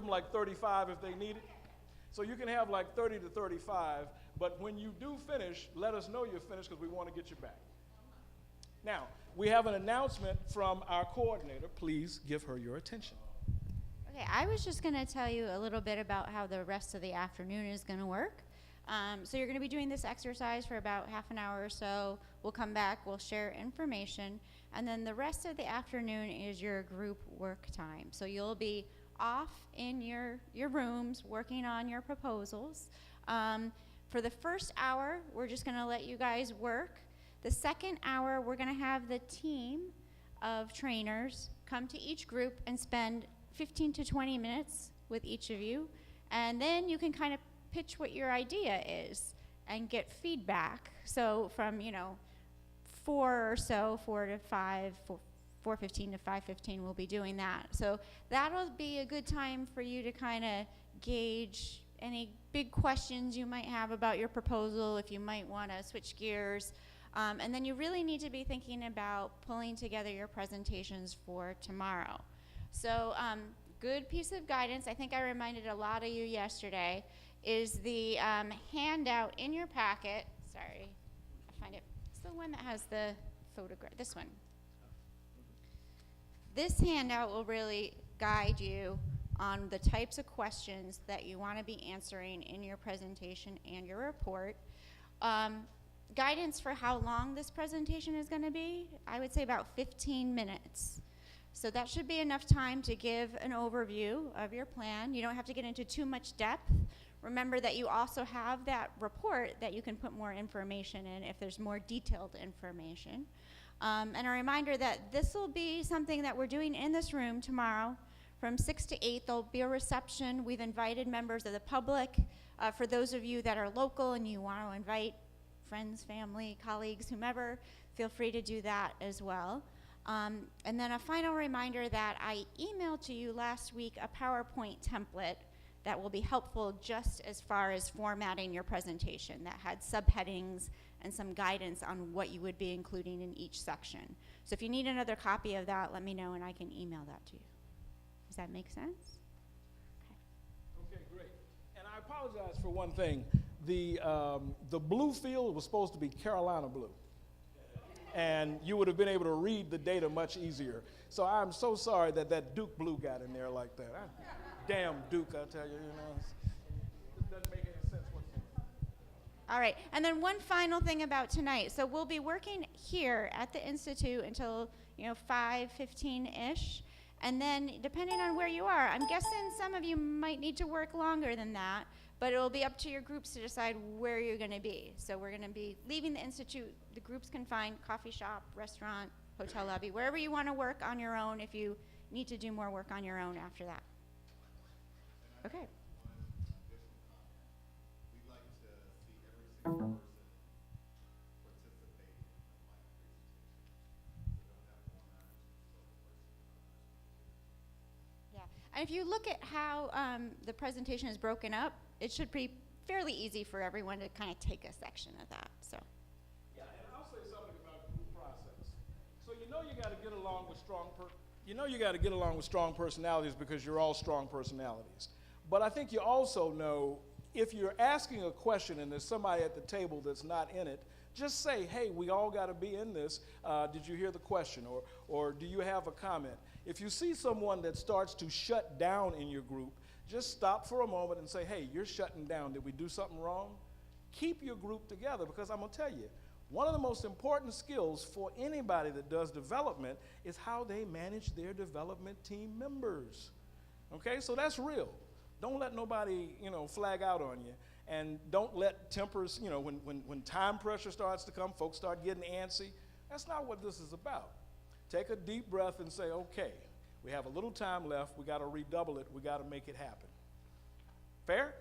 Speaker 1: like 35 if they need it. So you can have like 30 to 35, but when you do finish, let us know you're finished because we want to get you back. Now, we have an announcement from our coordinator. Please give her your attention.
Speaker 7: Okay, I was just going to tell you a little bit about how the rest of the afternoon is going to work. So you're going to be doing this exercise for about half an hour or so. We'll come back, we'll share information, and then the rest of the afternoon is your group work time. So you'll be off in your rooms working on your proposals. For the first hour, we're just going to let you guys work. The second hour, we're going to have the team of trainers come to each group and spend 15 to 20 minutes with each of you, and then you can kind of pitch what your idea is and get feedback. So from 4 to 5, 4:15 to 5:15, we'll be doing that. So that'll be a good time for you to kind of gauge any big questions you might have about your proposal, if you might want to switch gears. And then you really need to be thinking about pulling together your presentations for tomorrow. So good piece of guidance, I think I reminded a lot of you yesterday, is the handout in your packet. Sorry, I find it. It's the one that has the photograph, this one. This handout will really guide you on the types of questions that you want to be answering in your presentation and your report. Guidance for how long this presentation is going to be, I would say about 15 minutes. So that should be enough time to give an overview of your plan. You don't have to get into too much depth. Remember that you also have that report that you can put more information in if there's more detailed information. And a reminder that this will be something that we're doing in this room tomorrow from 6 to 8. There'll be a reception. We've invited members of the public. For those of you that are local and you want to invite friends, family, colleagues, whomever, feel free to do that as well. And then a final reminder that I emailed to you last week a PowerPoint template that will be helpful just as far as formatting your presentation, that had subheadings and some guidance on what you would be including in each section. So if you need another copy of that, let me know and I can email that to you. Does that make sense?
Speaker 1: Okay, great. And I apologize for one thing. The blue field was supposed to be Carolina blue. And you would have been able to read the data much easier. So I'm so sorry that Duke blue got in there like that. Damn Duke, I tell you, it doesn't make any sense whatsoever.
Speaker 7: All right, and then one final thing about tonight. So we'll be working here at the Institute until 5:15-ish. And then depending on where you are, I'm guessing some of you might need to work longer than that, but it'll be up to your groups to decide where you're going to be. So we're going to be leaving the Institute. The groups can find coffee shop, restaurant, hotel lobby, wherever you want to work on your own if you need to do more work on your own after that. Okay.
Speaker 8: One additional comment. We'd like to see every single person participate in the final presentation. So don't have one person.
Speaker 7: Yeah, and if you look at how the presentation is broken up, it should be fairly easy for everyone to kind of take a section of that. So.
Speaker 1: Yeah, and I'll say something about group process. you know you got to get along with strong personalities because you're all strong personalities. But I think you also know if you're asking a question and there's somebody at the table that's not in it, just say, hey, we all got to be in this. Did you hear the question? Or do you have a comment? If you see someone that starts to shut down in your group, just stop for a moment and say, hey, you're shutting down. Did we do something wrong? Keep your group together, because I'm going to tell you, one of the most important skills for anybody that does development is how they manage their development team members. Okay, so that's real. Don't let nobody, flag out on you. And don't let tempers, when time pressure starts to come, folks start getting antsy. That's not what this is about. Take a deep breath and say, okay, we have a little time left. We got to redouble it. We got to make it happen. Fair?